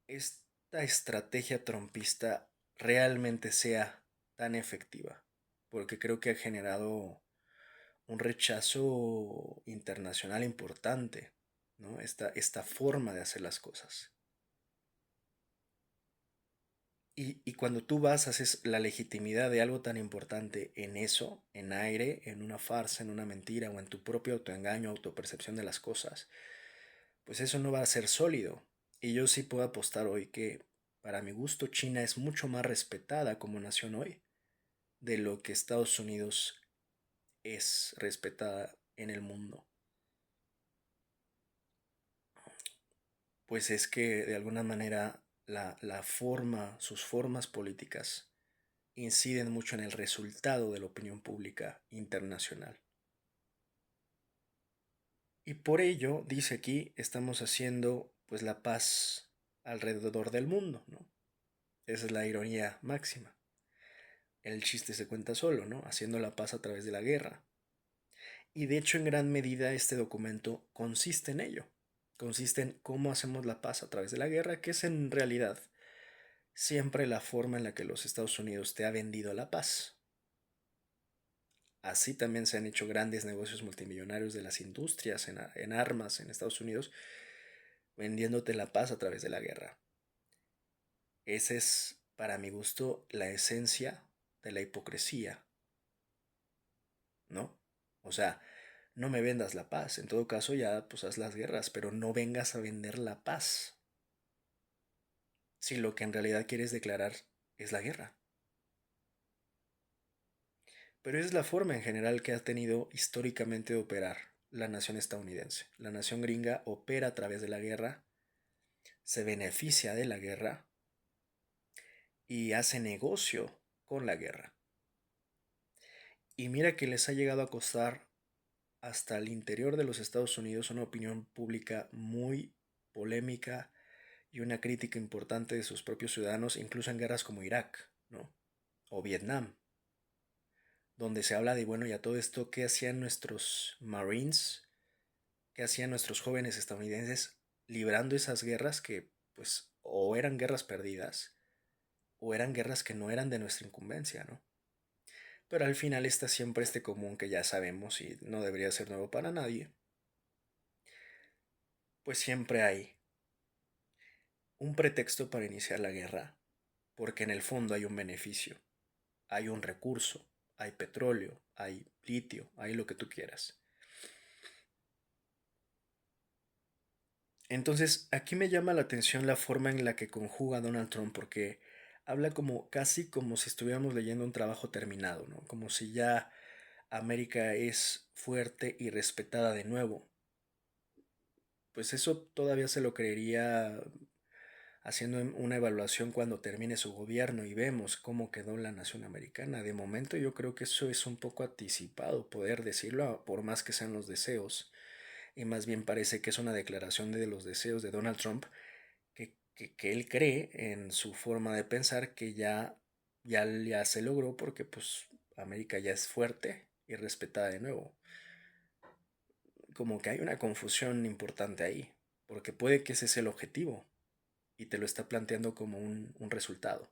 esta estrategia trompista realmente sea tan efectiva. Porque creo que ha generado un rechazo internacional importante, ¿no? Esta forma de hacer las cosas. Y cuando tú haces la legitimidad de algo tan importante en eso, en aire, en una farsa, en una mentira o en tu propio autoengaño, autopercepción de las cosas, pues eso no va a ser sólido. Y yo sí puedo apostar hoy que, para mi gusto, China es mucho más respetada como nación hoy de lo que Estados Unidos es respetada en el mundo. Pues es que de alguna manera la forma, sus formas políticas inciden mucho en el resultado de la opinión pública internacional. Y por ello, dice aquí, estamos haciendo pues la paz alrededor del mundo, ¿no? Esa es la ironía máxima. El chiste se cuenta solo, ¿no? Haciendo la paz a través de la guerra. Y de hecho, en gran medida, este documento consiste en ello. Consiste en cómo hacemos la paz a través de la guerra, que es en realidad siempre la forma en la que los Estados Unidos te ha vendido la paz. Así también se han hecho grandes negocios multimillonarios de las industrias en armas en Estados Unidos, vendiéndote la paz a través de la guerra. Esa es, para mi gusto, la esencia de la hipocresía, ¿no? O sea, no me vendas la paz, en todo caso ya pues haz las guerras, pero no vengas a vender la paz, si lo que en realidad quieres declarar es la guerra. Pero es la forma en general que ha tenido históricamente de operar la nación estadounidense. La nación gringa opera a través de la guerra, se beneficia de la guerra y hace negocio con la guerra. Y mira que les ha llegado a costar hasta el interior de los Estados Unidos una opinión pública muy polémica y una crítica importante de sus propios ciudadanos, incluso en guerras como Irak, ¿no? O Vietnam, donde se habla de, bueno, ya todo esto, ¿qué hacían nuestros Marines? ¿Qué hacían nuestros jóvenes estadounidenses librando esas guerras que, pues, o eran guerras perdidas o eran guerras que no eran de nuestra incumbencia, ¿no? Pero al final está siempre este común que ya sabemos y no debería ser nuevo para nadie, pues siempre hay un pretexto para iniciar la guerra, porque en el fondo hay un beneficio, hay un recurso, hay petróleo, hay litio, hay lo que tú quieras. Entonces, aquí me llama la atención la forma en la que conjuga Donald Trump, porque habla como casi como si estuviéramos leyendo un trabajo terminado, ¿no? Como si ya América es fuerte y respetada de nuevo. Pues eso todavía se lo creería haciendo una evaluación cuando termine su gobierno y vemos cómo quedó la nación americana. De momento yo creo que eso es un poco anticipado poder decirlo, por más que sean los deseos, y más bien parece que es una declaración de los deseos de Donald Trump, que él cree en su forma de pensar que ya se logró porque pues América ya es fuerte y respetada de nuevo. Como que hay una confusión importante ahí, porque puede que ese sea el objetivo y te lo está planteando como un resultado.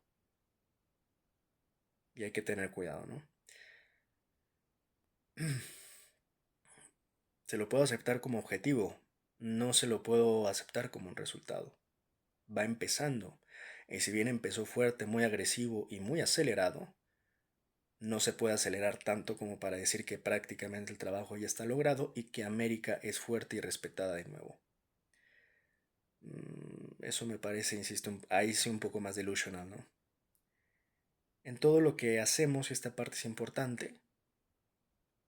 Y hay que tener cuidado, ¿no? Se lo puedo aceptar como objetivo, no se lo puedo aceptar como un resultado. Va empezando, y si bien empezó fuerte, muy agresivo y muy acelerado, no se puede acelerar tanto como para decir que prácticamente el trabajo ya está logrado y que América es fuerte y respetada de nuevo. Eso me parece, insisto, ahí sí un poco más delusional, ¿no? En todo lo que hacemos, y esta parte es importante,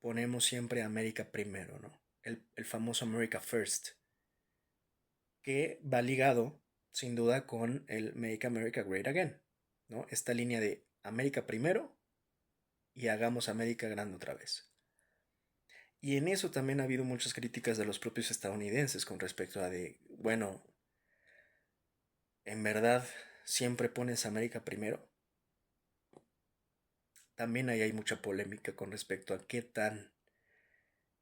ponemos siempre a América primero, ¿no? El famoso America First, que va ligado, sin duda, con el Make America Great Again, ¿no? Esta línea de América primero y hagamos América grande otra vez. Y en eso también ha habido muchas críticas de los propios estadounidenses con respecto a de, bueno, en verdad siempre pones América primero. También ahí hay mucha polémica con respecto a qué tan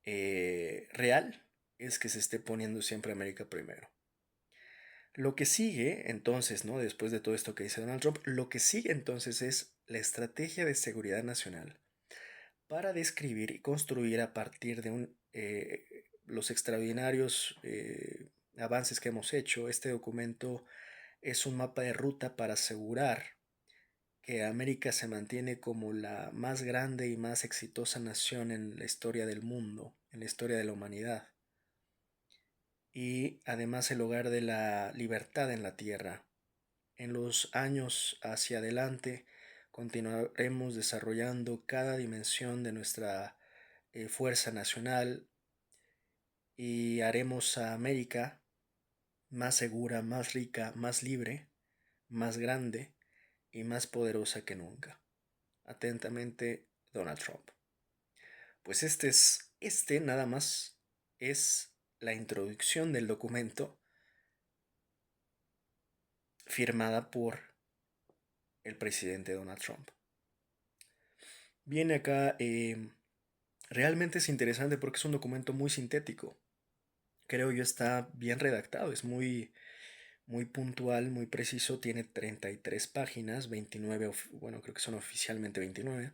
real es que se esté poniendo siempre América primero. Lo que sigue entonces, ¿no? Después de todo esto que dice Donald Trump, lo que sigue entonces es la estrategia de seguridad nacional para describir y construir a partir de los extraordinarios avances que hemos hecho. Este documento es un mapa de ruta para asegurar que América se mantiene como la más grande y más exitosa nación en la historia del mundo, en la historia de la humanidad, y además el hogar de la libertad en la tierra. En los años hacia adelante continuaremos desarrollando cada dimensión de nuestra fuerza nacional y haremos a América más segura, más rica, más libre, más grande y más poderosa que nunca. Atentamente, Donald Trump. Pues este nada más es la introducción del documento firmada por el presidente Donald Trump. Viene acá, realmente es interesante porque es un documento muy sintético. Creo yo está bien redactado, es muy puntual, muy preciso, tiene 33 páginas, 29, bueno, creo que son oficialmente 29.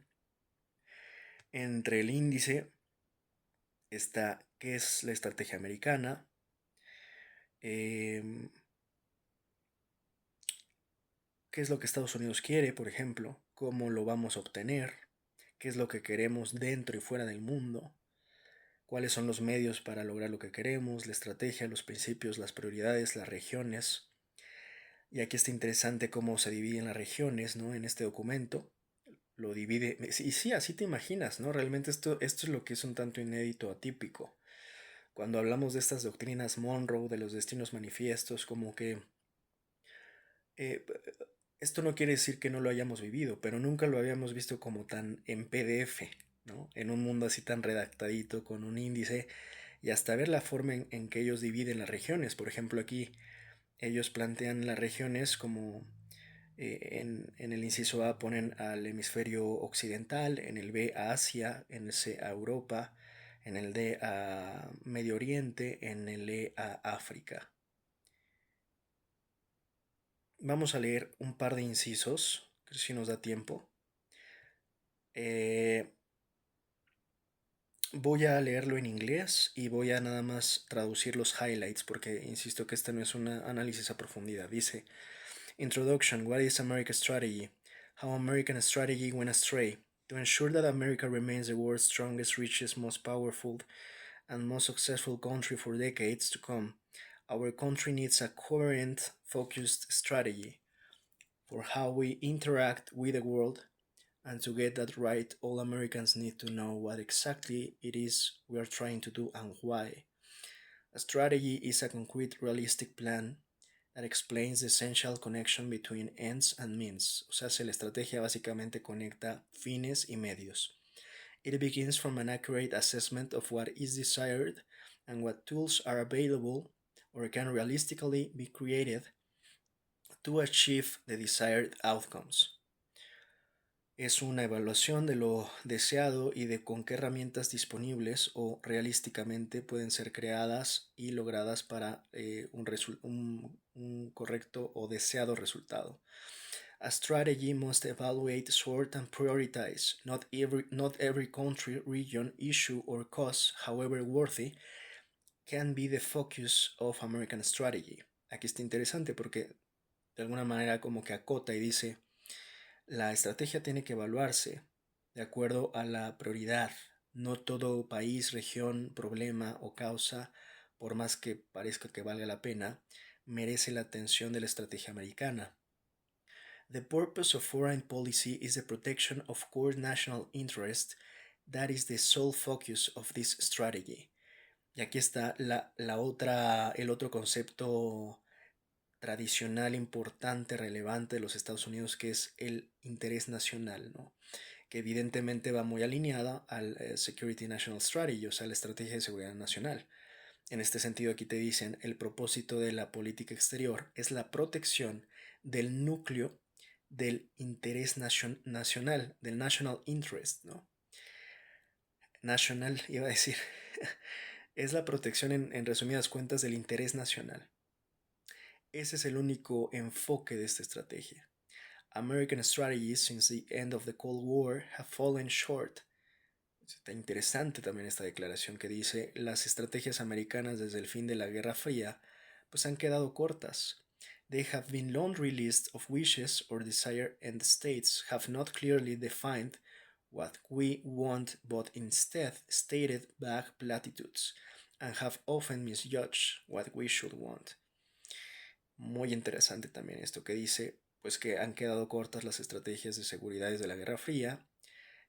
Entre el índice está qué es la estrategia americana, em, qué es lo que Estados Unidos quiere, por ejemplo, cómo lo vamos a obtener, qué es lo que queremos dentro y fuera del mundo, cuáles son los medios para lograr lo que queremos, la estrategia, los principios, las prioridades, las regiones. Y aquí está interesante cómo se dividen las regiones, ¿no? En este documento. Lo divide. Y sí, así te imaginas, ¿no? Realmente esto es lo que es un tanto inédito, atípico. Cuando hablamos de estas doctrinas Monroe, de los destinos manifiestos, como que eh, esto no quiere decir que no lo hayamos vivido, pero nunca lo habíamos visto como tan en PDF, ¿no? En un mundo así tan redactadito, con un índice, y hasta ver la forma en que ellos dividen las regiones. Por ejemplo, aquí ellos plantean las regiones como en el inciso A ponen al hemisferio occidental, en el B a Asia, en el C a Europa, en el D a Medio Oriente, en el E a África. Vamos a leer un par de incisos, que si nos da tiempo. Eh, Voy a leerlo en inglés y voy a nada más traducir los highlights porque insisto que este no es un análisis a profundidad. Dice: Introduction: What is America's strategy? How American strategy went astray. To ensure that America remains the world's strongest, richest, most powerful, and most successful country for decades to come, our country needs a coherent, focused strategy for how we interact with the world. And to get that right, all Americans need to know what exactly it is we are trying to do and why. A strategy is a concrete, realistic plan that explains the essential connection between ends and means. O sea, si la estrategia básicamente conecta fines y medios. It begins from an accurate assessment of what is desired and what tools are available or can realistically be created to achieve the desired outcomes. Es una evaluación de lo deseado y de con qué herramientas disponibles o realísticamente pueden ser creadas y logradas para un correcto o deseado resultado. A strategy must evaluate, sort, and prioritize. Not every country, region, issue, or cause, however worthy, can be the focus of American strategy. Aquí está interesante porque de alguna manera como que acota y dice: la estrategia tiene que evaluarse de acuerdo a la prioridad. No todo país, región, problema o causa, por más que parezca que valga la pena, merece la atención de la estrategia americana. The purpose of foreign policy is the protection of core national interest. That is the sole focus of this strategy. Y aquí está el otro concepto tradicional, importante, relevante de los Estados Unidos, que es el interés nacional, ¿no? Que evidentemente va muy alineada al Security National Strategy, o sea, la estrategia de seguridad nacional. En este sentido, aquí te dicen: el propósito de la política exterior es la protección del núcleo del interés nacional, del national interest, ¿no? National, iba a decir. Es la protección, en resumidas cuentas, del interés nacional. Ese es el único enfoque de esta estrategia. American strategies since the end of the Cold War have fallen short. Está interesante también esta declaración que dice: las estrategias americanas desde el fin de la Guerra Fría pues han quedado cortas. They have been laundry lists of wishes or desire, and the states have not clearly defined what we want but instead stated vague platitudes and have often misjudged what we should want. Muy interesante también esto que dice, pues que han quedado cortas las estrategias de seguridad desde la Guerra Fría,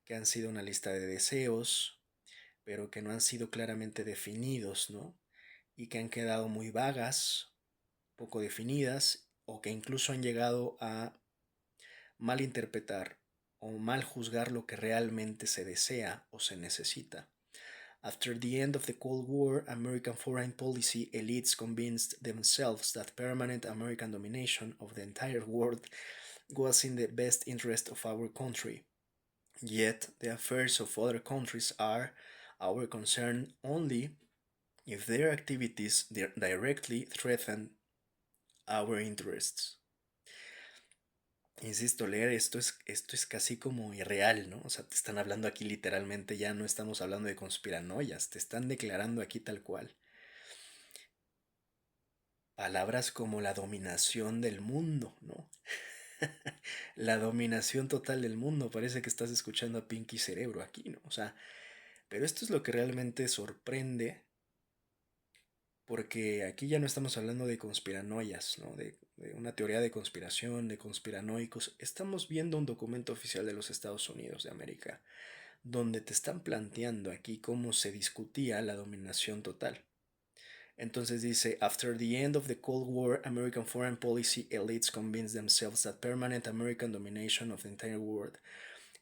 que han sido una lista de deseos, pero que no han sido claramente definidos, ¿no? Y que han quedado muy vagas, poco definidas, o que incluso han llegado a malinterpretar o mal juzgar lo que realmente se desea o se necesita. After the end of the Cold War, American foreign policy elites convinced themselves that permanent American domination of the entire world was in the best interest of our country. Yet, the affairs of other countries are our concern only if their activities directly threaten our interests. Insisto, leer esto es casi como irreal, ¿no? O sea, te están hablando aquí literalmente, ya no estamos hablando de conspiranoias, te están declarando aquí tal cual. Palabras como la dominación del mundo, ¿no? La dominación total del mundo, parece que estás escuchando a Pinky Cerebro aquí, ¿no? O sea, pero esto es lo que realmente sorprende, porque aquí ya no estamos hablando de conspiranoias, ¿no? De una teoría de conspiración, de conspiranoicos. Estamos viendo un documento oficial de los Estados Unidos de América, donde te están planteando aquí cómo se discutía la dominación total. Entonces dice: After the end of the Cold War, American foreign policy elites convinced themselves that permanent American domination of the entire world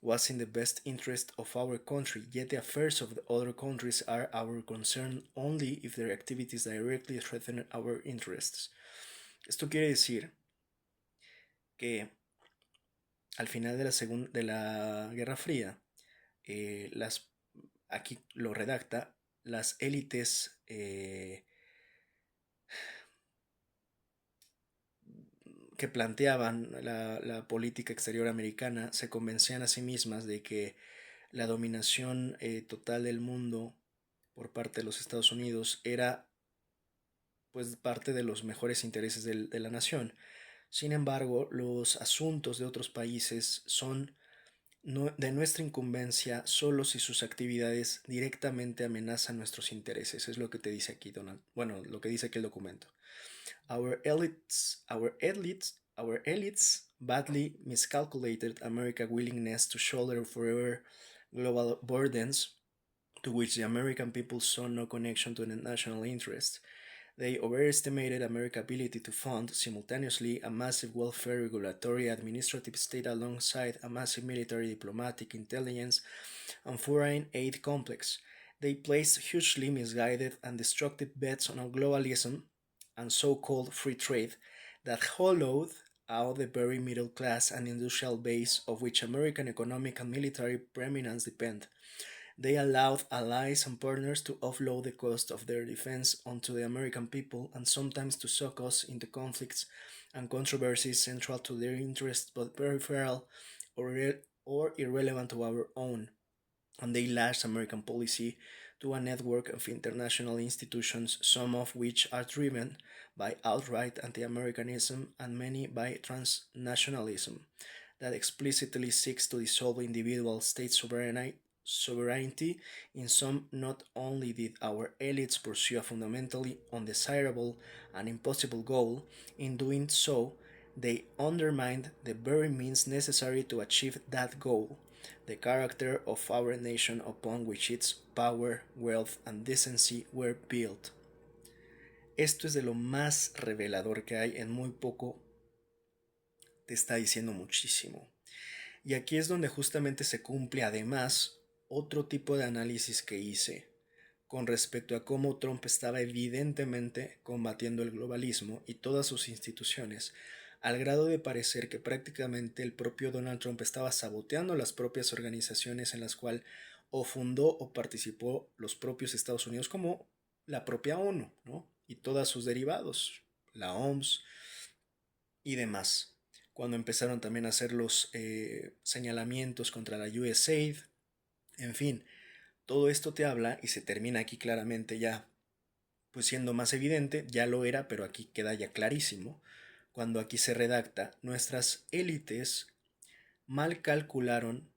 was in the best interest of our country, yet the affairs of the other countries are our concern only if their activities directly threaten our interests. Esto quiere decir que al final de de la Guerra Fría, aquí lo redacta: las élites que planteaban la política exterior americana se convencían a sí mismas de que la dominación total del mundo por parte de los Estados Unidos era pues parte de los mejores intereses de la nación. Sin embargo, los asuntos de otros países son de nuestra incumbencia solo si sus actividades directamente amenazan nuestros intereses. Es lo que te dice aquí Donald. Bueno, lo que dice aquí el documento. Our elites badly miscalculated America's willingness to shoulder forever global burdens to which the American people saw no connection to the national interest. They overestimated America's ability to fund simultaneously a massive welfare, regulatory, administrative state alongside a massive military, diplomatic, intelligence, and foreign aid complex. They placed hugely misguided and destructive bets on globalism and so-called free trade that hollowed out the very middle class and industrial base of which American economic and military preeminence depend. They allowed allies and partners to offload the cost of their defense onto the American people and sometimes to suck us into conflicts and controversies central to their interests but peripheral or irrelevant to our own. And they lashed American policy to a network of international institutions, some of which are driven by outright anti Americanism and many by transnationalism, that explicitly seeks to dissolve individual state sovereignty. In some, not only did our elites pursue a fundamentally undesirable and impossible goal, in doing so, they undermined the very means necessary to achieve that goal, the character of our nation upon which its power, wealth, and decency were built. Esto es de lo más revelador que hay, en muy poco te está diciendo muchísimo. Y aquí es donde justamente se cumple además otro tipo de análisis que hice con respecto a cómo Trump estaba evidentemente combatiendo el globalismo y todas sus instituciones, al grado de parecer que prácticamente el propio Donald Trump estaba saboteando las propias organizaciones en las cuales o fundó o participó los propios Estados Unidos, como la propia ONU, ¿no? Y todos sus derivados, la OMS y demás. Cuando empezaron también a hacer los señalamientos contra la USAID, en fin, todo esto te habla y se termina aquí claramente ya, pues siendo más evidente, ya lo era, pero aquí queda ya clarísimo, cuando aquí se redacta: nuestras élites mal calcularon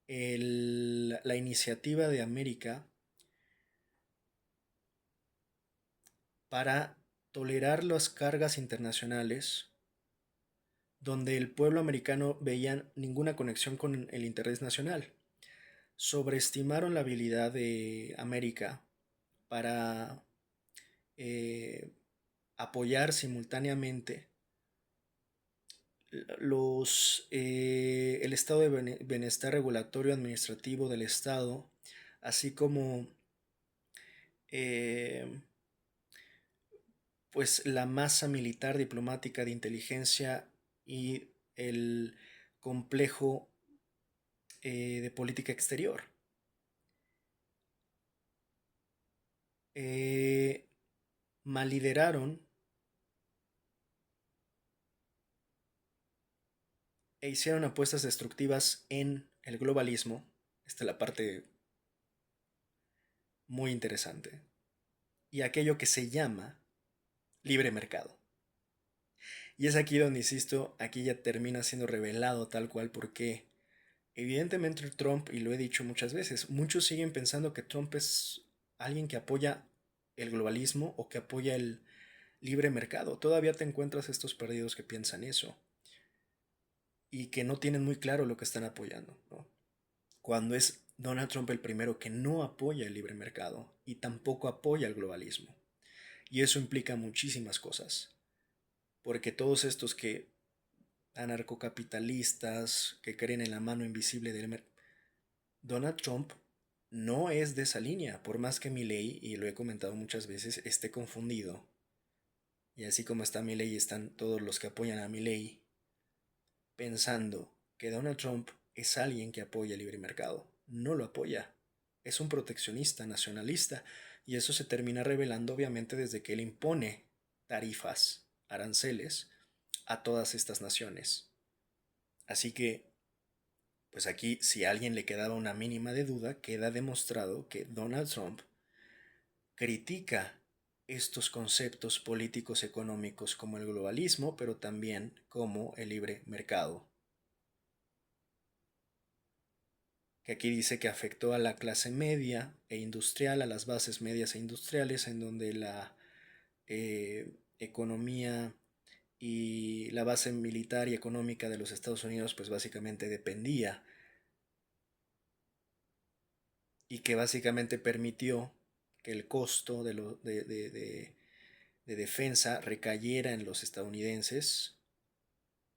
la iniciativa de América para tolerar las cargas internacionales donde el pueblo americano veía ninguna conexión con el interés nacional. Sobreestimaron la habilidad de América para apoyar simultáneamente el estado de bienestar regulatorio administrativo del Estado, así como pues la masa militar, diplomática, de inteligencia y el complejo de política exterior. Mallideraron e hicieron apuestas destructivas en el globalismo. Esta es la parte muy interesante. Y aquello que se llama libre mercado. Y es aquí donde, insisto, aquí ya termina siendo revelado tal cual porque evidentemente Trump, y lo he dicho muchas veces, muchos siguen pensando que Trump es alguien que apoya el globalismo o que apoya el libre mercado. Todavía te encuentras estos perdidos que piensan eso y que no tienen muy claro lo que están apoyando, ¿no? Cuando es Donald Trump el primero que no apoya el libre mercado y tampoco apoya el globalismo. Y eso implica muchísimas cosas, porque todos estos que anarcocapitalistas que creen en la mano invisible del mercado, Donald Trump no es de esa línea, por más que Milley, y lo he comentado muchas veces, esté confundido. Y así como está Milley, están todos los que apoyan a Milley pensando que Donald Trump es alguien que apoya el libre mercado. No lo apoya. Es un proteccionista, nacionalista, y eso se termina revelando obviamente desde que él impone tarifas, aranceles a todas estas naciones. Así que, pues aquí, si a alguien le quedaba una mínima de duda, queda demostrado que Donald Trump critica estos conceptos políticos económicos como el globalismo, pero también como el libre mercado, que aquí dice que afectó a la clase media e industrial, a las bases medias e industriales, en donde la economía y la base militar y económica de los Estados Unidos pues básicamente dependía, y que básicamente permitió que el costo de defensa recayera en los estadounidenses,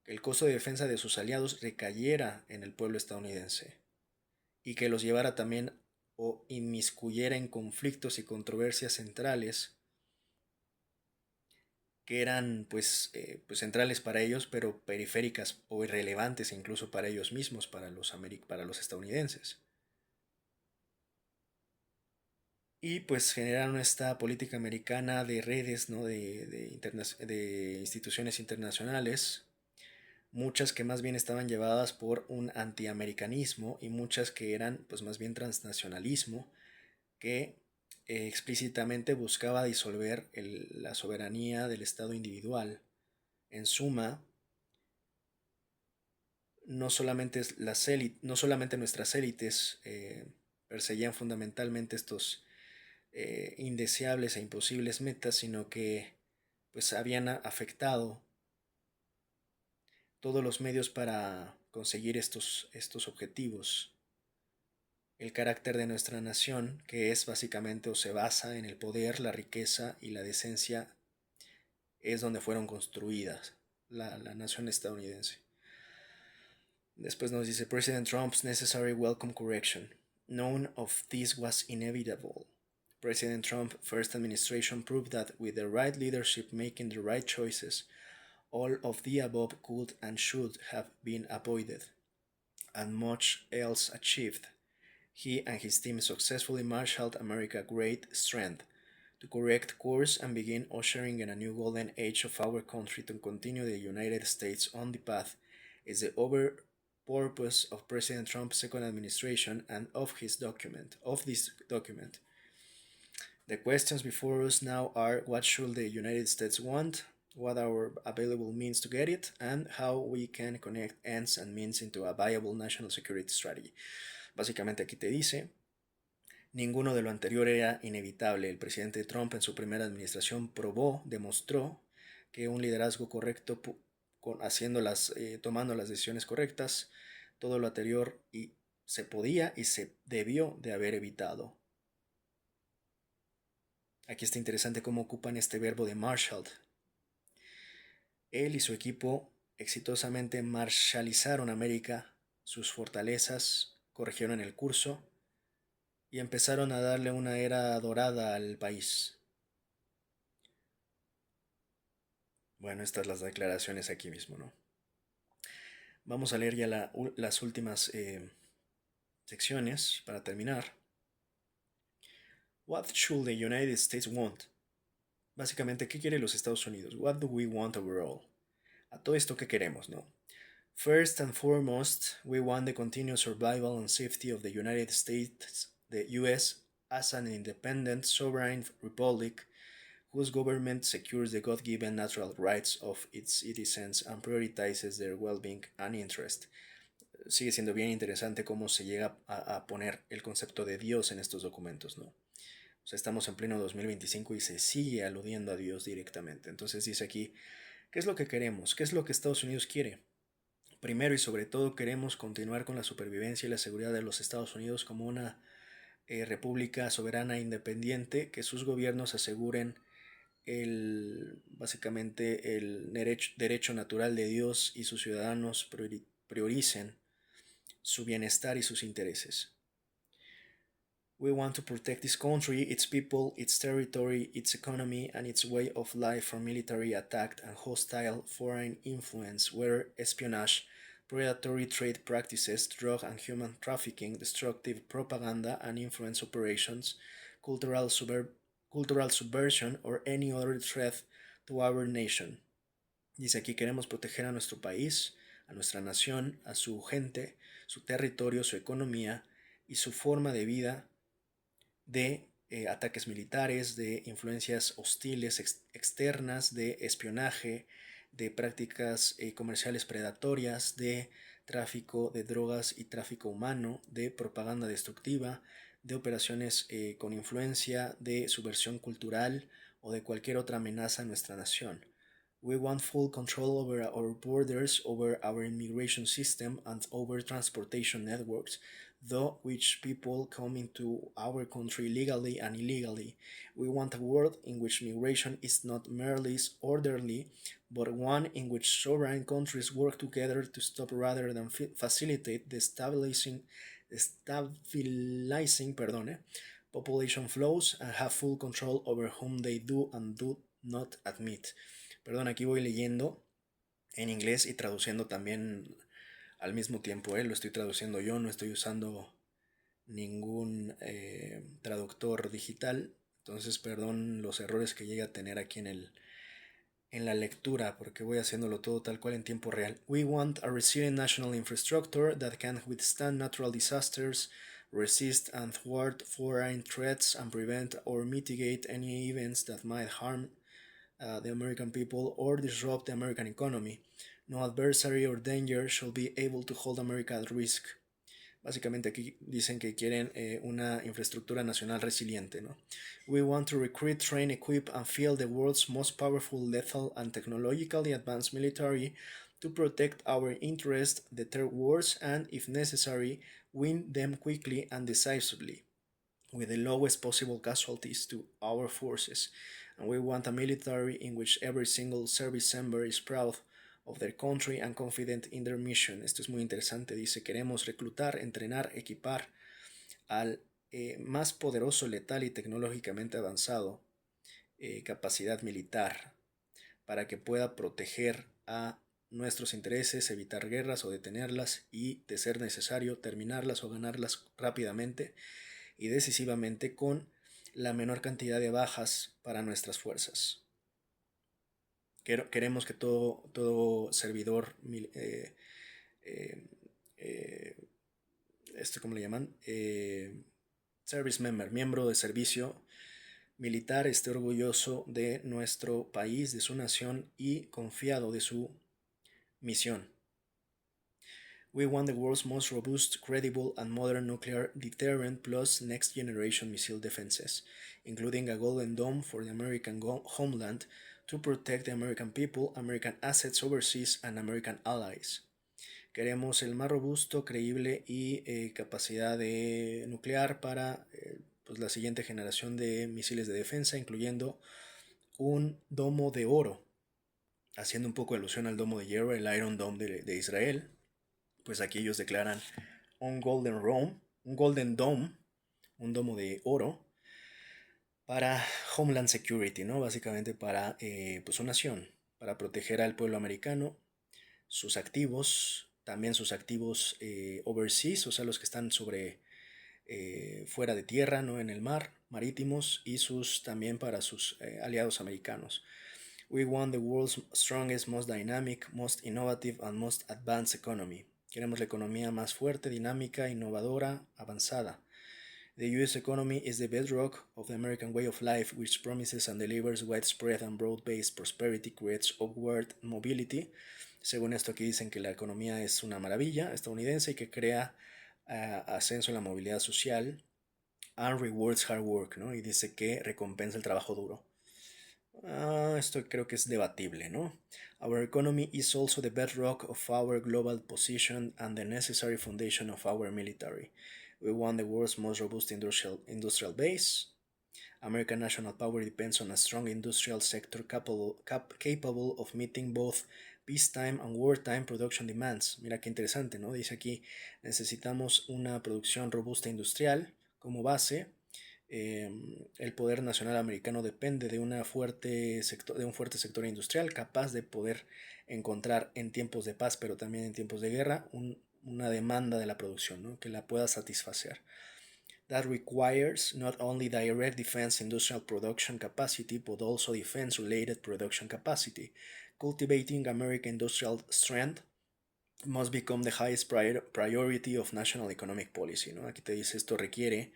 que el costo de defensa de sus aliados recayera en el pueblo estadounidense, y que los llevara también o inmiscuyera en conflictos y controversias centrales que eran pues centrales para ellos, pero periféricas o irrelevantes incluso para ellos mismos, para los estadounidenses. Y pues generaron esta política americana de redes, ¿no? de instituciones internacionales, muchas que más bien estaban llevadas por un antiamericanismo y muchas que eran pues más bien transnacionalismo, que explícitamente buscaba disolver la soberanía del Estado individual. En suma, no solamente nuestras élites perseguían fundamentalmente estos indeseables e imposibles metas, sino que pues habían afectado todos los medios para conseguir estos objetivos. El carácter de nuestra nación, que es básicamente o se basa en el poder, la riqueza y la decencia, es donde fueron construidas la nación estadounidense. Después nos dice President Trump's necessary welcome correction. None of this was inevitable. President Trump's first administration proved that with the right leadership making the right choices, all of the above could and should have been avoided, and much else achieved. He and his team successfully marshaled America's great strength to correct course and begin ushering in a new golden age of our country to continue the United States on the path is the over purpose of President Trump's second administration and of this document. The questions before us now are what should the United States want, what are our available means to get it, and how we can connect ends and means into a viable national security strategy. Básicamente aquí te dice, ninguno de lo anterior era inevitable. El presidente Trump en su primera administración demostró que un liderazgo correcto, tomando las decisiones correctas, todo lo anterior se podía y se debió de haber evitado. Aquí está interesante cómo ocupan este verbo de marshalled. Él y su equipo exitosamente marshalizaron América, sus fortalezas, corrigieron el curso y empezaron a darle una era dorada al país. Bueno, estas las declaraciones aquí mismo, ¿no? Vamos a leer ya las últimas secciones para terminar. What should the United States want? Básicamente, ¿qué quieren los Estados Unidos? What do we want overall? A todo esto, ¿qué queremos, no? First and foremost, we want the continued survival and safety of the United States, the US, as an independent, sovereign republic whose government secures the God-given natural rights of its citizens and prioritizes their well-being and interest. Sigue siendo bien interesante cómo se llega a poner el concepto de Dios en estos documentos, ¿no? O sea, estamos en pleno 2025 y se sigue aludiendo a Dios directamente. Entonces dice aquí, ¿qué es lo que queremos? ¿Qué es lo que Estados Unidos quiere? Primero y sobre todo queremos continuar con la supervivencia y la seguridad de los Estados Unidos como una república soberana e independiente, que sus gobiernos aseguren básicamente el derecho natural de Dios y sus ciudadanos prioricen su bienestar y sus intereses. We want to protect this country, its people, its territory, its economy, and its way of life from military attack and hostile foreign influence, whether espionage, predatory trade practices, drug and human trafficking, destructive propaganda and influence operations, cultural subversion, or any other threat to our nation. Dice aquí, queremos proteger a nuestro país, a nuestra nación, a su gente, su territorio, su economía y su forma de vida de ataques militares, de influencias hostiles externas, de espionaje, de prácticas comerciales predatorias, de tráfico de drogas y tráfico humano, de propaganda destructiva, de operaciones con influencia, de subversión cultural o de cualquier otra amenaza a nuestra nación. We want full control over our borders, over our immigration system, and over transportation networks, though which people come into our country legally and illegally. We want a world in which migration is not merely orderly, but one in which sovereign countries work together to stop rather than facilitate the stabilizing population flows and have full control over whom they do and do not admit. Perdón, aquí voy leyendo en inglés y traduciendo también al mismo tiempo, lo estoy traduciendo yo, no estoy usando ningún traductor digital, entonces perdón los errores que llegue a tener aquí en la lectura, porque voy haciéndolo todo tal cual en tiempo real. We want a resilient national infrastructure that can withstand natural disasters, resist and thwart foreign threats, and prevent or mitigate any events that might harm the American people or disrupt the American economy. No adversary or danger shall be able to hold America at risk. Básicamente aquí dicen que quieren una infraestructura nacional resiliente, ¿no? We want to recruit, train, equip, and field the world's most powerful, lethal, and technologically advanced military to protect our interests, deter wars, and, if necessary, win them quickly and decisively, with the lowest possible casualties to our forces. And we want a military in which every single service member is proud of their country and confident in their mission. Esto es muy interesante. Dice, queremos reclutar, entrenar, equipar al más poderoso, letal y tecnológicamente avanzado capacidad militar para que pueda proteger a nuestros intereses, evitar guerras o detenerlas y, de ser necesario, terminarlas o ganarlas rápidamente y decisivamente con la menor cantidad de bajas para nuestras fuerzas. Queremos que todo servidor, ¿cómo le llaman? Service member, miembro de servicio militar, esté orgulloso de nuestro país, de su nación y confiado de su misión. We want the world's most robust, credible, and modern nuclear deterrent plus next-generation missile defenses, including a Golden Dome for the American homeland to protect the American people, American assets overseas, and American allies. Queremos el más robusto, creíble y capacidad de nuclear para pues la siguiente generación de misiles de defensa, incluyendo un domo de oro, haciendo un poco alusión al domo de hierro, el Iron Dome de Israel. Pues aquí ellos declaran un Golden Dome, un domo de oro para Homeland Security, ¿no? Básicamente para pues su nación, para proteger al pueblo americano, sus activos, también sus activos overseas, o sea, los que están fuera de tierra, ¿no? En el mar, marítimos, y también para sus aliados americanos. We want the world's strongest, most dynamic, most innovative, and most advanced economy. Queremos la economía más fuerte, dinámica, innovadora, avanzada. The US economy is the bedrock of the American way of life, which promises and delivers widespread and broad-based prosperity, creates upward mobility. Según esto aquí dicen que la economía es una maravilla estadounidense y que crea ascenso en la movilidad social, and rewards hard work, ¿no? Y dice que recompensa el trabajo duro. Esto creo que es debatible, ¿no? Our economy is also the bedrock of our global position and the necessary foundation of our military. We want the world's most robust industrial base. American national power depends on a strong industrial sector capable of meeting both peacetime and wartime production demands. Mira qué interesante, ¿no? Dice aquí, necesitamos una producción robusta industrial como base. El poder nacional americano depende de un fuerte sector industrial capaz de poder encontrar en tiempos de paz, pero también en tiempos de guerra, una demanda de la producción, ¿no? Que la pueda satisfacer. That requires not only direct defense industrial production capacity, but also defense-related production capacity, Cultivating American industrial strength must become the highest priority of national economic policy, ¿no? Aquí te dice, esto requiere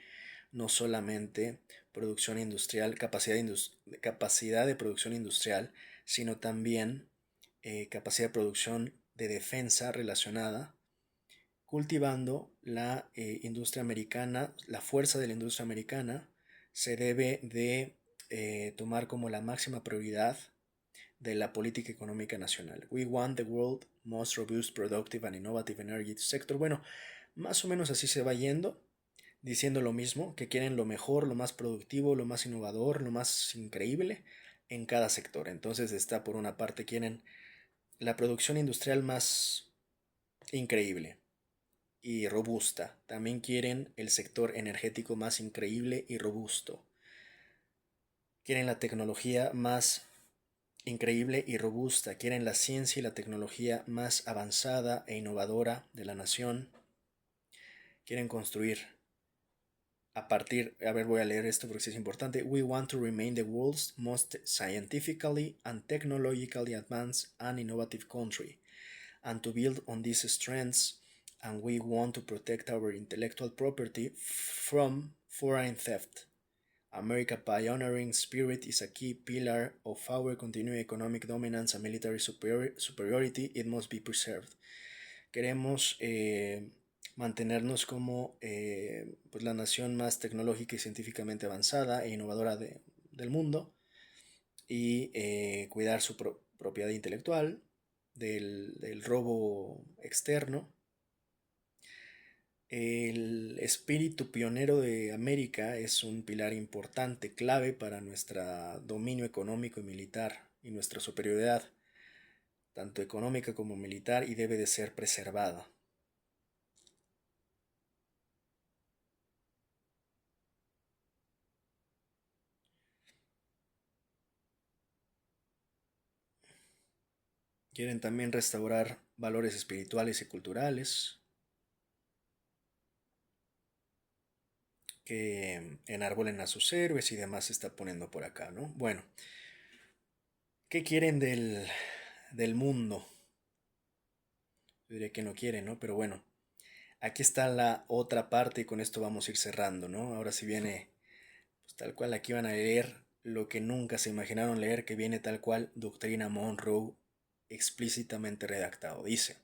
no solamente producción industrial, capacidad de producción industrial, sino también capacidad de producción de defensa relacionada, cultivando la industria americana, la fuerza de la industria americana, se debe de tomar como la máxima prioridad de la política económica nacional. We want the world most robust, productive and innovative energy sector. Bueno, más o menos así se va yendo, diciendo lo mismo, que quieren lo mejor, lo más productivo, lo más innovador, lo más increíble en cada sector. Entonces está por una parte, quieren la producción industrial más increíble y robusta. También quieren el sector energético más increíble y robusto. Quieren la tecnología más increíble y robusta. Quieren la ciencia y la tecnología más avanzada e innovadora de la nación. Quieren construir a ver, voy a leer esto porque es importante. We want to remain the world's most scientifically and technologically advanced and innovative country, and to build on these strengths, and we want to protect our intellectual property from foreign theft. America's pioneering spirit is a key pillar of our continuing economic dominance and military superiority. It must be preserved. Queremos mantenernos como pues la nación más tecnológica y científicamente avanzada e innovadora del mundo y cuidar su propiedad intelectual del robo externo. El espíritu pionero de América es un pilar importante, clave para nuestro dominio económico y militar y nuestra superioridad, tanto económica como militar, y debe de ser preservada. Quieren también restaurar valores espirituales y culturales que enarbolen a sus héroes y demás se está poniendo por acá, ¿no? Bueno, ¿qué quieren del mundo? Yo diría que no quieren, ¿no? Pero bueno, aquí está la otra parte y con esto vamos a ir cerrando, ¿no? Ahora sí viene, pues tal cual aquí van a leer lo que nunca se imaginaron leer, que viene tal cual Doctrina Monroe explícitamente redactado. Dice,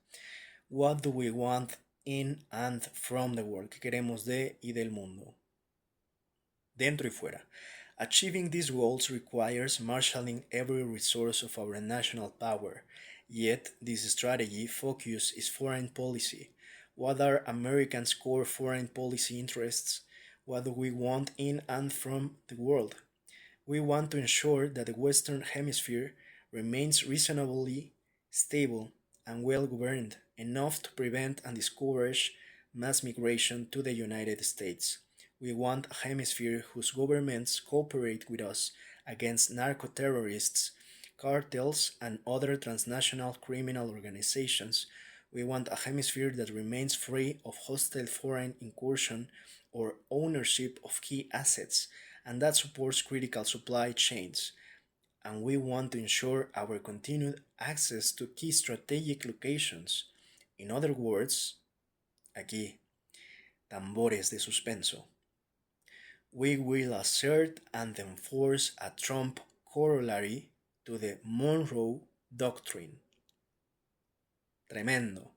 What do we want in and from the world? ¿Qué queremos de y del mundo? Dentro y fuera. Achieving these goals requires marshalling every resource of our national power. Yet, this strategy focus is foreign policy. What are Americans' core foreign policy interests? What do we want in and from the world? We want to ensure that the Western Hemisphere remains reasonably stable and well governed, enough to prevent and discourage mass migration to the United States. We want a hemisphere whose governments cooperate with us against narco-terrorists, cartels, and other transnational criminal organizations. We want a hemisphere that remains free of hostile foreign incursion or ownership of key assets, and that supports critical supply chains. And we want to ensure our continued access to key strategic locations. In other words, aquí, tambores de suspenso. We will assert and enforce a Trump corollary to the Monroe Doctrine. Tremendo.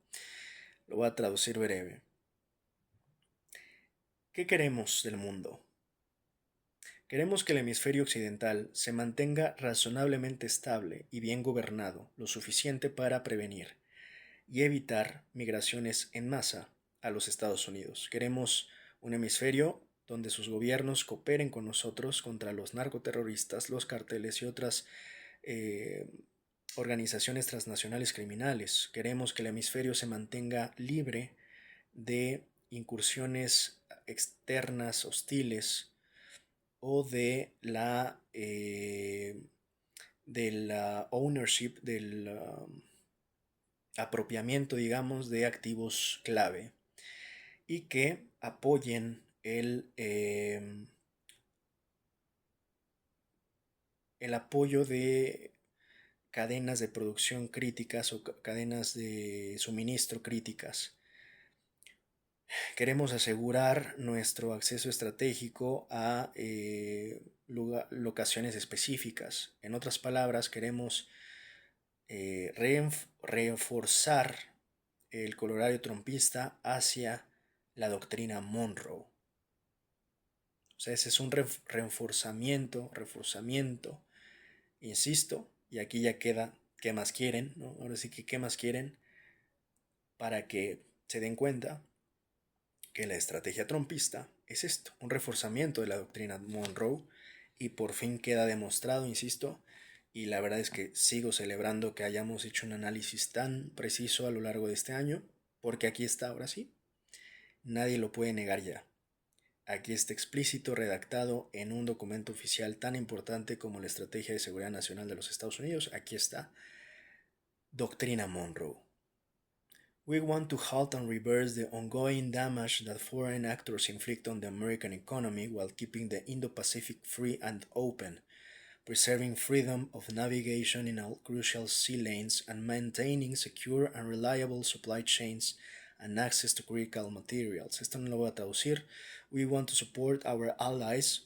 Lo voy a traducir breve. ¿Qué queremos del mundo? Queremos que el hemisferio occidental se mantenga razonablemente estable y bien gobernado, lo suficiente para prevenir y evitar migraciones en masa a los Estados Unidos. Queremos un hemisferio donde sus gobiernos cooperen con nosotros contra los narcoterroristas, los carteles y otras organizaciones transnacionales criminales. Queremos que el hemisferio se mantenga libre de incursiones externas hostiles o de la ownership, del apropiamiento, digamos, de activos clave y que apoyen el apoyo de cadenas de producción críticas o cadenas de suministro críticas. Queremos asegurar nuestro acceso estratégico a locaciones específicas. En otras palabras, queremos reforzar el corolario trumpista hacia la doctrina Monroe. O sea, ese es un reforzamiento, insisto, y aquí ya queda, ¿qué más quieren? ¿No? Ahora sí que, ¿qué más quieren? Para que se den cuenta que la estrategia trumpista es esto, un reforzamiento de la doctrina Monroe, y por fin queda demostrado, insisto, y la verdad es que sigo celebrando que hayamos hecho un análisis tan preciso a lo largo de este año, porque aquí está, ahora sí, nadie lo puede negar ya. Aquí está explícito, redactado en un documento oficial tan importante como la Estrategia de Seguridad Nacional de los Estados Unidos. Aquí está, Doctrina Monroe. We want to halt and reverse the ongoing damage that foreign actors inflict on the American economy while keeping the Indo-Pacific free and open, preserving freedom of navigation in all crucial sea lanes, and maintaining secure and reliable supply chains and access to critical materials. Esto no lo voy a traducir. We want to support our allies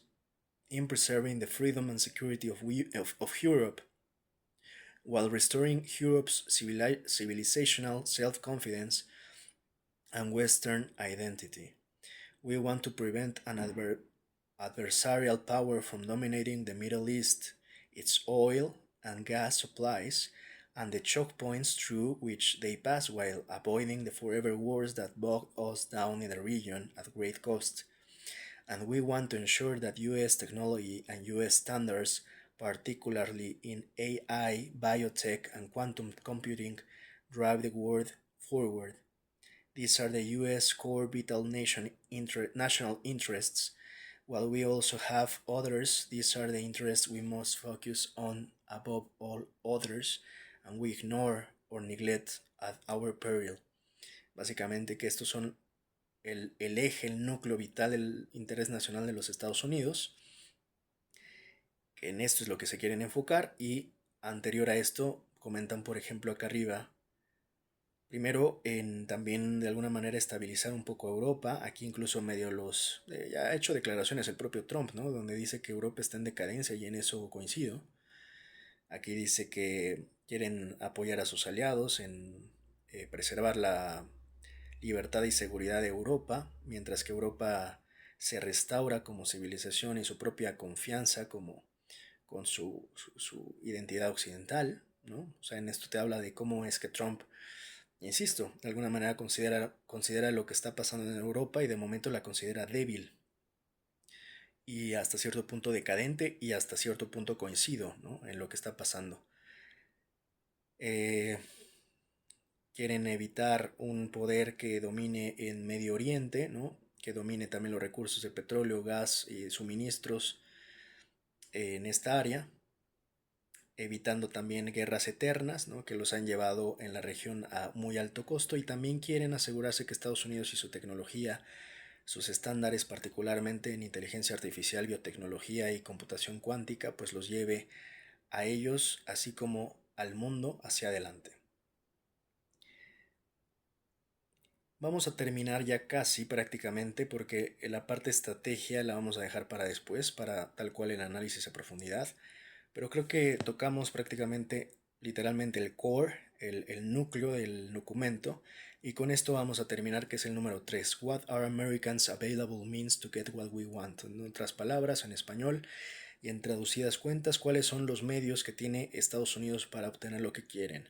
in preserving the freedom and security of Europe while restoring Europe's civilizational self-confidence and Western identity. We want to prevent an adversarial power from dominating the Middle East, its oil and gas supplies, and the choke points through which they pass while avoiding the forever wars that bog us down in the region at great cost. And we want to ensure that US technology and US standards, particularly in AI, biotech, and quantum computing, drive the world forward. These are the US core vital national interests. While we also have others, these are the interests we must focus on above all others, and we ignore or neglect at our peril. Básicamente que estos son el eje, el núcleo vital del interés nacional de los Estados Unidos, que en esto es lo que se quieren enfocar, y anterior a esto comentan, por ejemplo, acá arriba, primero en también de alguna manera estabilizar un poco a Europa. Aquí incluso medio ya ha hecho declaraciones el propio Trump, ¿no? Donde dice que Europa está en decadencia, y en eso coincido. Aquí dice que quieren apoyar a sus aliados en preservar la libertad y seguridad de Europa, mientras que Europa se restaura como civilización y su propia confianza con su identidad occidental, ¿no? O sea, en esto te habla de cómo es que Trump, insisto, de alguna manera considera lo que está pasando en Europa, y de momento la considera débil y hasta cierto punto decadente, y hasta cierto punto coincido, ¿no?, en lo que está pasando. Quieren evitar un poder que domine en Medio Oriente, ¿no?, que domine también los recursos de petróleo, gas y suministros en esta área, evitando también guerras eternas, ¿no?, que los han llevado en la región a muy alto costo, y también quieren asegurarse que Estados Unidos y su tecnología, sus estándares, particularmente en inteligencia artificial, biotecnología y computación cuántica, pues los lleve a ellos, así como al mundo, hacia adelante. Vamos a terminar ya casi prácticamente, porque la parte estrategia la vamos a dejar para después, para tal cual el análisis a profundidad, pero creo que tocamos prácticamente, literalmente el core, el núcleo del documento, y con esto vamos a terminar, que es el número 3. What are Americans available means to get what we want? En otras palabras, en español y en traducidas cuentas, ¿cuáles son los medios que tiene Estados Unidos para obtener lo que quieren?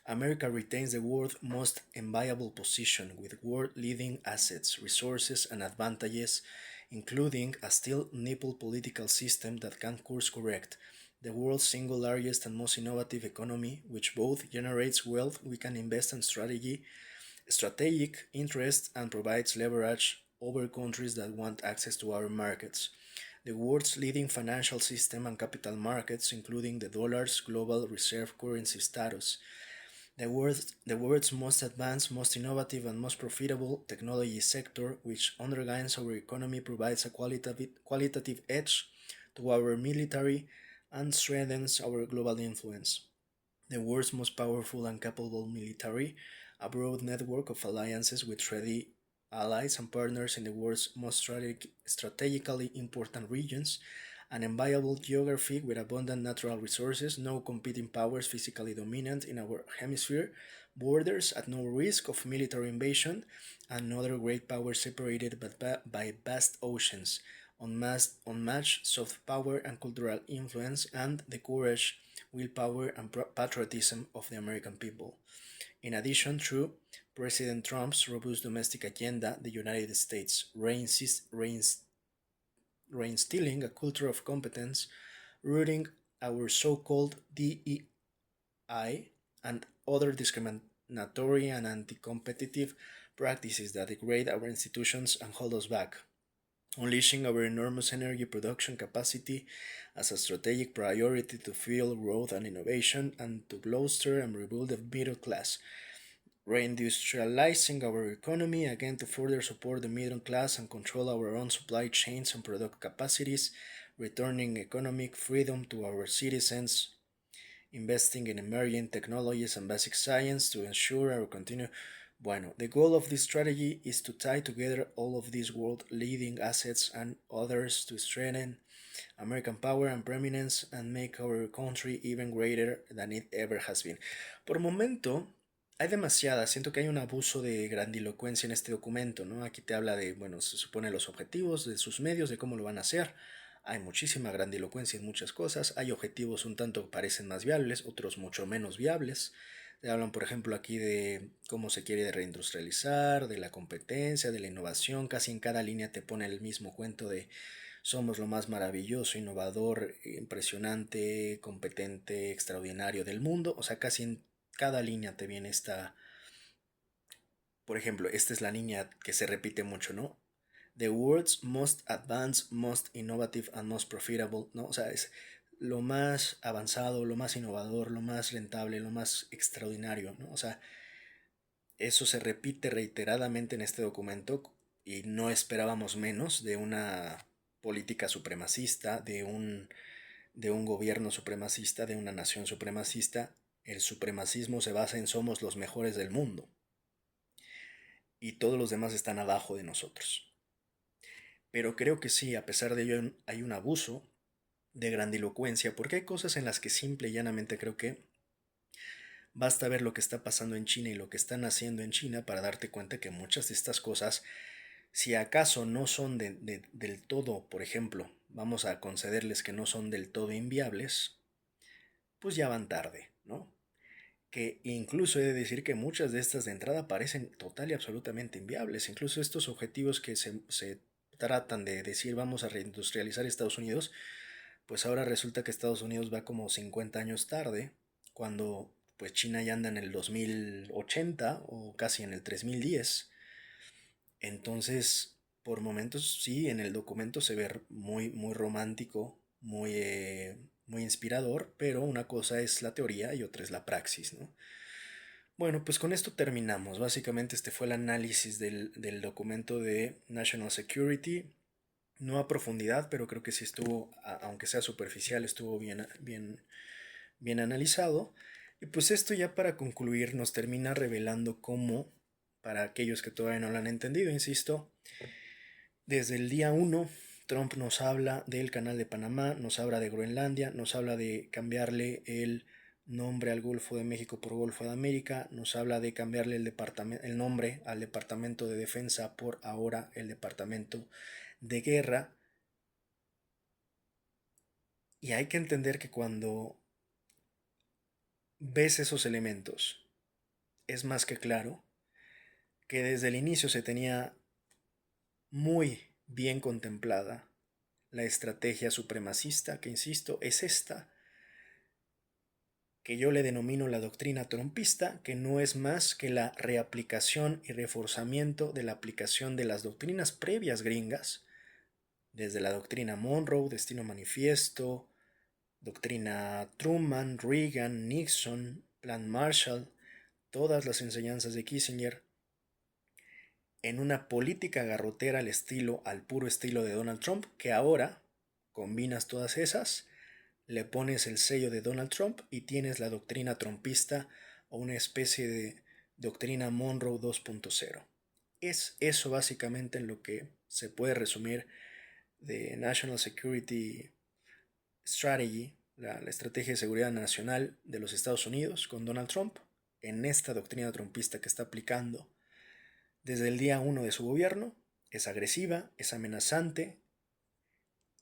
America retains the world's most enviable position with world-leading assets, resources, and advantages, including a still nipple political system that can course correct, the world's single largest and most innovative economy, which both generates wealth we can invest in strategic interest and provides leverage over countries that want access to our markets, the world's leading financial system and capital markets, including the dollar's global reserve currency status, the world's most advanced, most innovative, and most profitable technology sector, which underlines our economy, provides a qualitative edge to our military, and strengthens our global influence. the world's most powerful and capable military, a broad network of alliances with ready allies and partners in the world's most strategically important regions, an enviable geography with abundant natural resources, no competing powers physically dominant in our hemisphere, borders at no risk of military invasion, and other great powers separated by vast oceans, unmatched soft power and cultural influence, and the courage, willpower, and patriotism of the American people. In addition, through President Trump's robust domestic agenda, the United States reinstilling a culture of competence, rooting our so-called DEI and other discriminatory and anti-competitive practices that degrade our institutions and hold us back, unleashing our enormous energy production capacity as a strategic priority to fuel growth and innovation and to bolster and rebuild the middle class, reindustrializing our economy again to further support the middle class and control our own supply chains and product capacities, returning economic freedom to our citizens, investing in emerging technologies and basic science to ensure our continued. Bueno, the goal of this strategy is to tie together all of these world-leading assets and others to strengthen American power and preeminence and make our country even greater than it ever has been. Por momento, hay demasiada, siento que hay un abuso de grandilocuencia en este documento, ¿no? Aquí te habla de, bueno, se supone los objetivos, de sus medios, de cómo lo van a hacer. Hay muchísima grandilocuencia en muchas cosas, hay objetivos un tanto que parecen más viables, otros mucho menos viables. Te hablan, por ejemplo, aquí de cómo se quiere reindustrializar, de la competencia, de la innovación. Casi en cada línea te pone el mismo cuento de somos lo más maravilloso, innovador, impresionante, competente, extraordinario del mundo. O sea, casi en cada línea te viene esta. Por ejemplo, esta es la línea que se repite mucho, ¿no? The world's most advanced, most innovative and most profitable, ¿no? O sea, es lo más avanzado, lo más innovador, lo más rentable, lo más extraordinario, ¿no? O sea, eso se repite reiteradamente en este documento y no esperábamos menos de una política supremacista, de un gobierno supremacista, de una nación supremacista. El supremacismo se basa en somos los mejores del mundo y todos los demás están abajo de nosotros. Pero creo que sí, a pesar de ello hay un abuso de grandilocuencia, porque hay cosas en las que simple y llanamente creo que basta ver lo que está pasando en China y lo que están haciendo en China para darte cuenta que muchas de estas cosas, si acaso no son del todo, por ejemplo, vamos a concederles que no son del todo inviables, pues ya van tarde, ¿no? Que incluso he de decir que muchas de estas de entrada parecen total y absolutamente inviables. Incluso estos objetivos que se tratan de decir vamos a reindustrializar Estados Unidos, pues ahora resulta que Estados Unidos va como 50 años tarde, cuando pues China ya anda en el 2080 o casi en el 3010. Entonces, por momentos sí, en el documento se ve muy, muy romántico, muy inspirador, pero una cosa es la teoría y otra es la praxis, ¿no? Bueno, pues con esto terminamos. Básicamente este fue el análisis del documento de National Security. No a profundidad, pero creo que sí estuvo, aunque sea superficial, estuvo bien analizado. Y pues esto ya para concluir nos termina revelando cómo, para aquellos que todavía no lo han entendido, insisto, desde el día 1 Trump nos habla del Canal de Panamá, nos habla de Groenlandia, nos habla de cambiarle el nombre al Golfo de México por Golfo de América, nos habla de cambiarle el nombre al Departamento de Defensa por ahora el Departamento de Guerra. Y hay que entender que cuando ves esos elementos, es más que claro que desde el inicio se tenía muy bien contemplada la estrategia supremacista, que insisto, es esta, que yo le denomino la doctrina trumpista, que no es más que la reaplicación y reforzamiento de la aplicación de las doctrinas previas gringas, desde la doctrina Monroe, Destino Manifiesto, doctrina Truman, Reagan, Nixon, Plan Marshall, todas las enseñanzas de Kissinger, en una política garrotera al puro estilo de Donald Trump, que ahora combinas todas esas, le pones el sello de Donald Trump y tienes la doctrina trumpista o una especie de doctrina Monroe 2.0. Es eso básicamente en lo que se puede resumir de National Security Strategy, la estrategia de seguridad nacional de los Estados Unidos con Donald Trump, en esta doctrina trumpista que está aplicando desde el día 1 de su gobierno. Es agresiva, es amenazante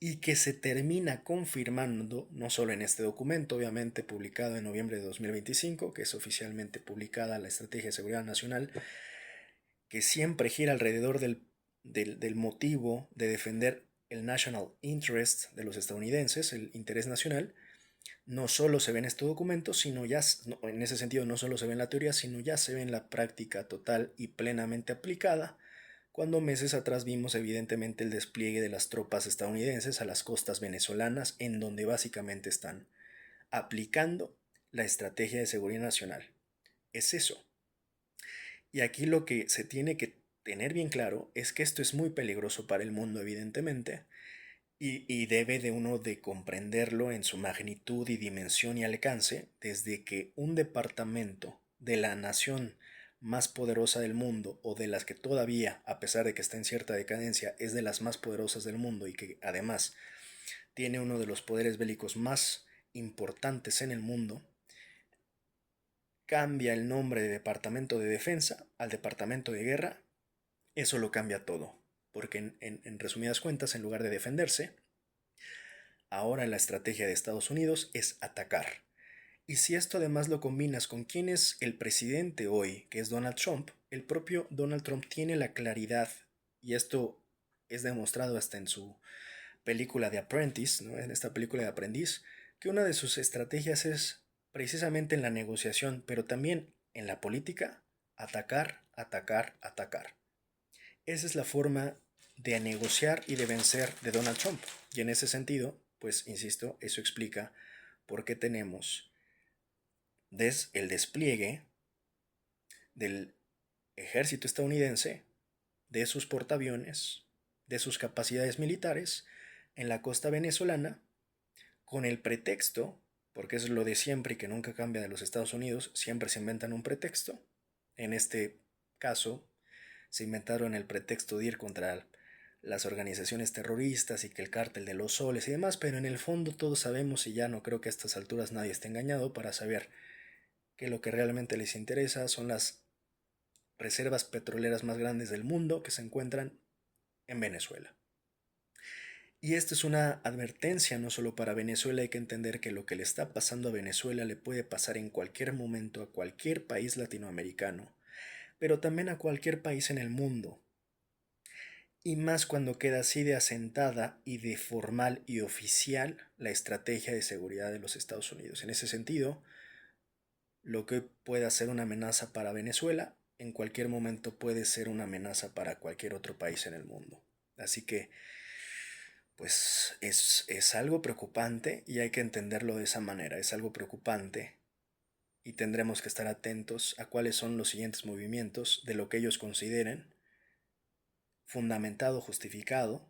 y que se termina confirmando no solo en este documento, obviamente publicado en noviembre de 2025, que es oficialmente publicada la Estrategia de Seguridad Nacional, que siempre gira alrededor del motivo de defender el national interest de los estadounidenses, el interés nacional. No solo se ve en este documento, sino ya, en ese sentido no solo se ve en la teoría, sino ya se ve en la práctica total y plenamente aplicada, cuando meses atrás vimos evidentemente el despliegue de las tropas estadounidenses a las costas venezolanas, en donde básicamente están aplicando la estrategia de seguridad nacional. Es eso. Y aquí lo que se tiene que tener bien claro es que esto es muy peligroso para el mundo, evidentemente, y debe de uno de comprenderlo en su magnitud y dimensión y alcance desde que un departamento de la nación más poderosa del mundo, o de las que todavía, a pesar de que está en cierta decadencia, es de las más poderosas del mundo y que además tiene uno de los poderes bélicos más importantes en el mundo, cambia el nombre de Departamento de Defensa al Departamento de Guerra. Eso lo cambia todo, porque en resumidas cuentas, en lugar de defenderse, ahora la estrategia de Estados Unidos es atacar. Y si esto además lo combinas con quién es el presidente hoy, que es Donald Trump, el propio Donald Trump tiene la claridad, y esto es demostrado hasta en su película de Apprentice, ¿no? En esta película de Aprendiz, que una de sus estrategias es precisamente en la negociación, pero también en la política, atacar, atacar, atacar. Esa es la forma de negociar y de vencer de Donald Trump. Y en ese sentido, pues insisto, eso explica por qué tenemos el despliegue del ejército estadounidense, de sus portaaviones, de sus capacidades militares en la costa venezolana, con el pretexto, porque es lo de siempre y que nunca cambia de los Estados Unidos, siempre se inventan un pretexto. En este caso, se inventaron el pretexto de ir contra las organizaciones terroristas y que el cártel de los soles y demás, pero en el fondo todos sabemos, y ya no creo que a estas alturas nadie esté engañado para saber que lo que realmente les interesa son las reservas petroleras más grandes del mundo que se encuentran en Venezuela. Y esta es una advertencia no solo para Venezuela. Hay que entender que lo que le está pasando a Venezuela le puede pasar en cualquier momento a cualquier país latinoamericano, pero también a cualquier país en el mundo. Y más cuando queda así de asentada y de formal y oficial la estrategia de seguridad de los Estados Unidos. En ese sentido, lo que pueda ser una amenaza para Venezuela, en cualquier momento puede ser una amenaza para cualquier otro país en el mundo. Así que, pues es algo preocupante y hay que entenderlo de esa manera. Es algo preocupante y tendremos que estar atentos a cuáles son los siguientes movimientos de lo que ellos consideren fundamentado, justificado,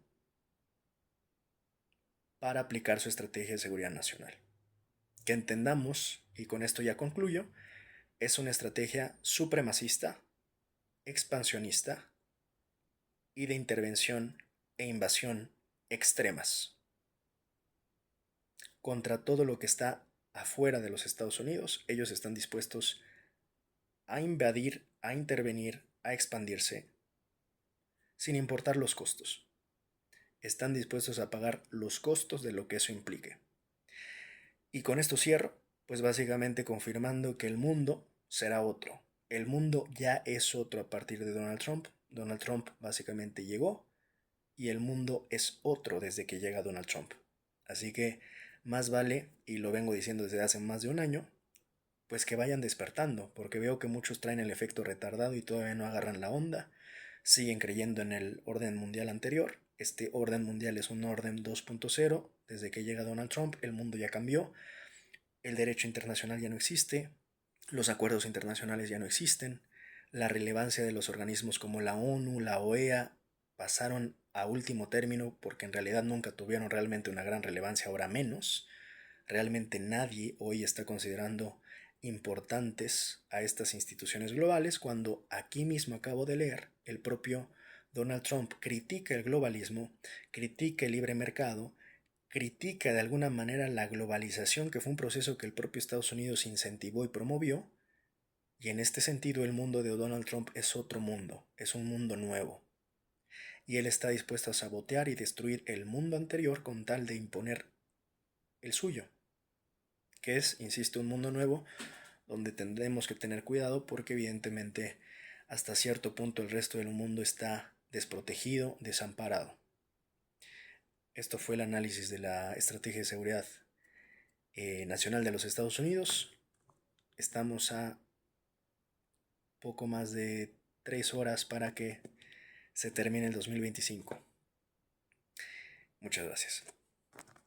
para aplicar su estrategia de seguridad nacional. Que entendamos, y con esto ya concluyo, es una estrategia supremacista, expansionista y de intervención e invasión extremas contra todo lo que está afuera de los Estados Unidos. Ellos están dispuestos a invadir, a intervenir, a expandirse, sin importar los costos. Están dispuestos a pagar los costos de lo que eso implique. Y con esto cierro, pues básicamente confirmando que el mundo será otro. El mundo ya es otro a partir de Donald Trump. Donald Trump básicamente llegó y el mundo es otro desde que llega Donald Trump. Así que más vale, y lo vengo diciendo desde hace más de un año, pues que vayan despertando, porque veo que muchos traen el efecto retardado y todavía no agarran la onda, siguen creyendo en el orden mundial anterior. Este orden mundial es un orden 2.0, desde que llega Donald Trump el mundo ya cambió, el derecho internacional ya no existe, los acuerdos internacionales ya no existen, la relevancia de los organismos como la ONU, la OEA, pasaron a último término porque en realidad nunca tuvieron realmente una gran relevancia, ahora menos. realmente nadie hoy está considerando importantes a estas instituciones globales, cuando aquí mismo acabo de leer, el propio Donald Trump critica el globalismo, critica el libre mercado, critica de alguna manera la globalización, que fue un proceso que el propio Estados Unidos incentivó y promovió, y en este sentido el mundo de Donald Trump es otro mundo, es un mundo nuevo, y él está dispuesto a sabotear y destruir el mundo anterior con tal de imponer el suyo, que es, insisto, un mundo nuevo donde tendremos que tener cuidado porque evidentemente hasta cierto punto el resto del mundo está desprotegido, desamparado. Esto fue el análisis de la Estrategia de Seguridad Nacional de los Estados Unidos. Estamos a poco más de 3 horas para que se termine el 2025. Muchas gracias.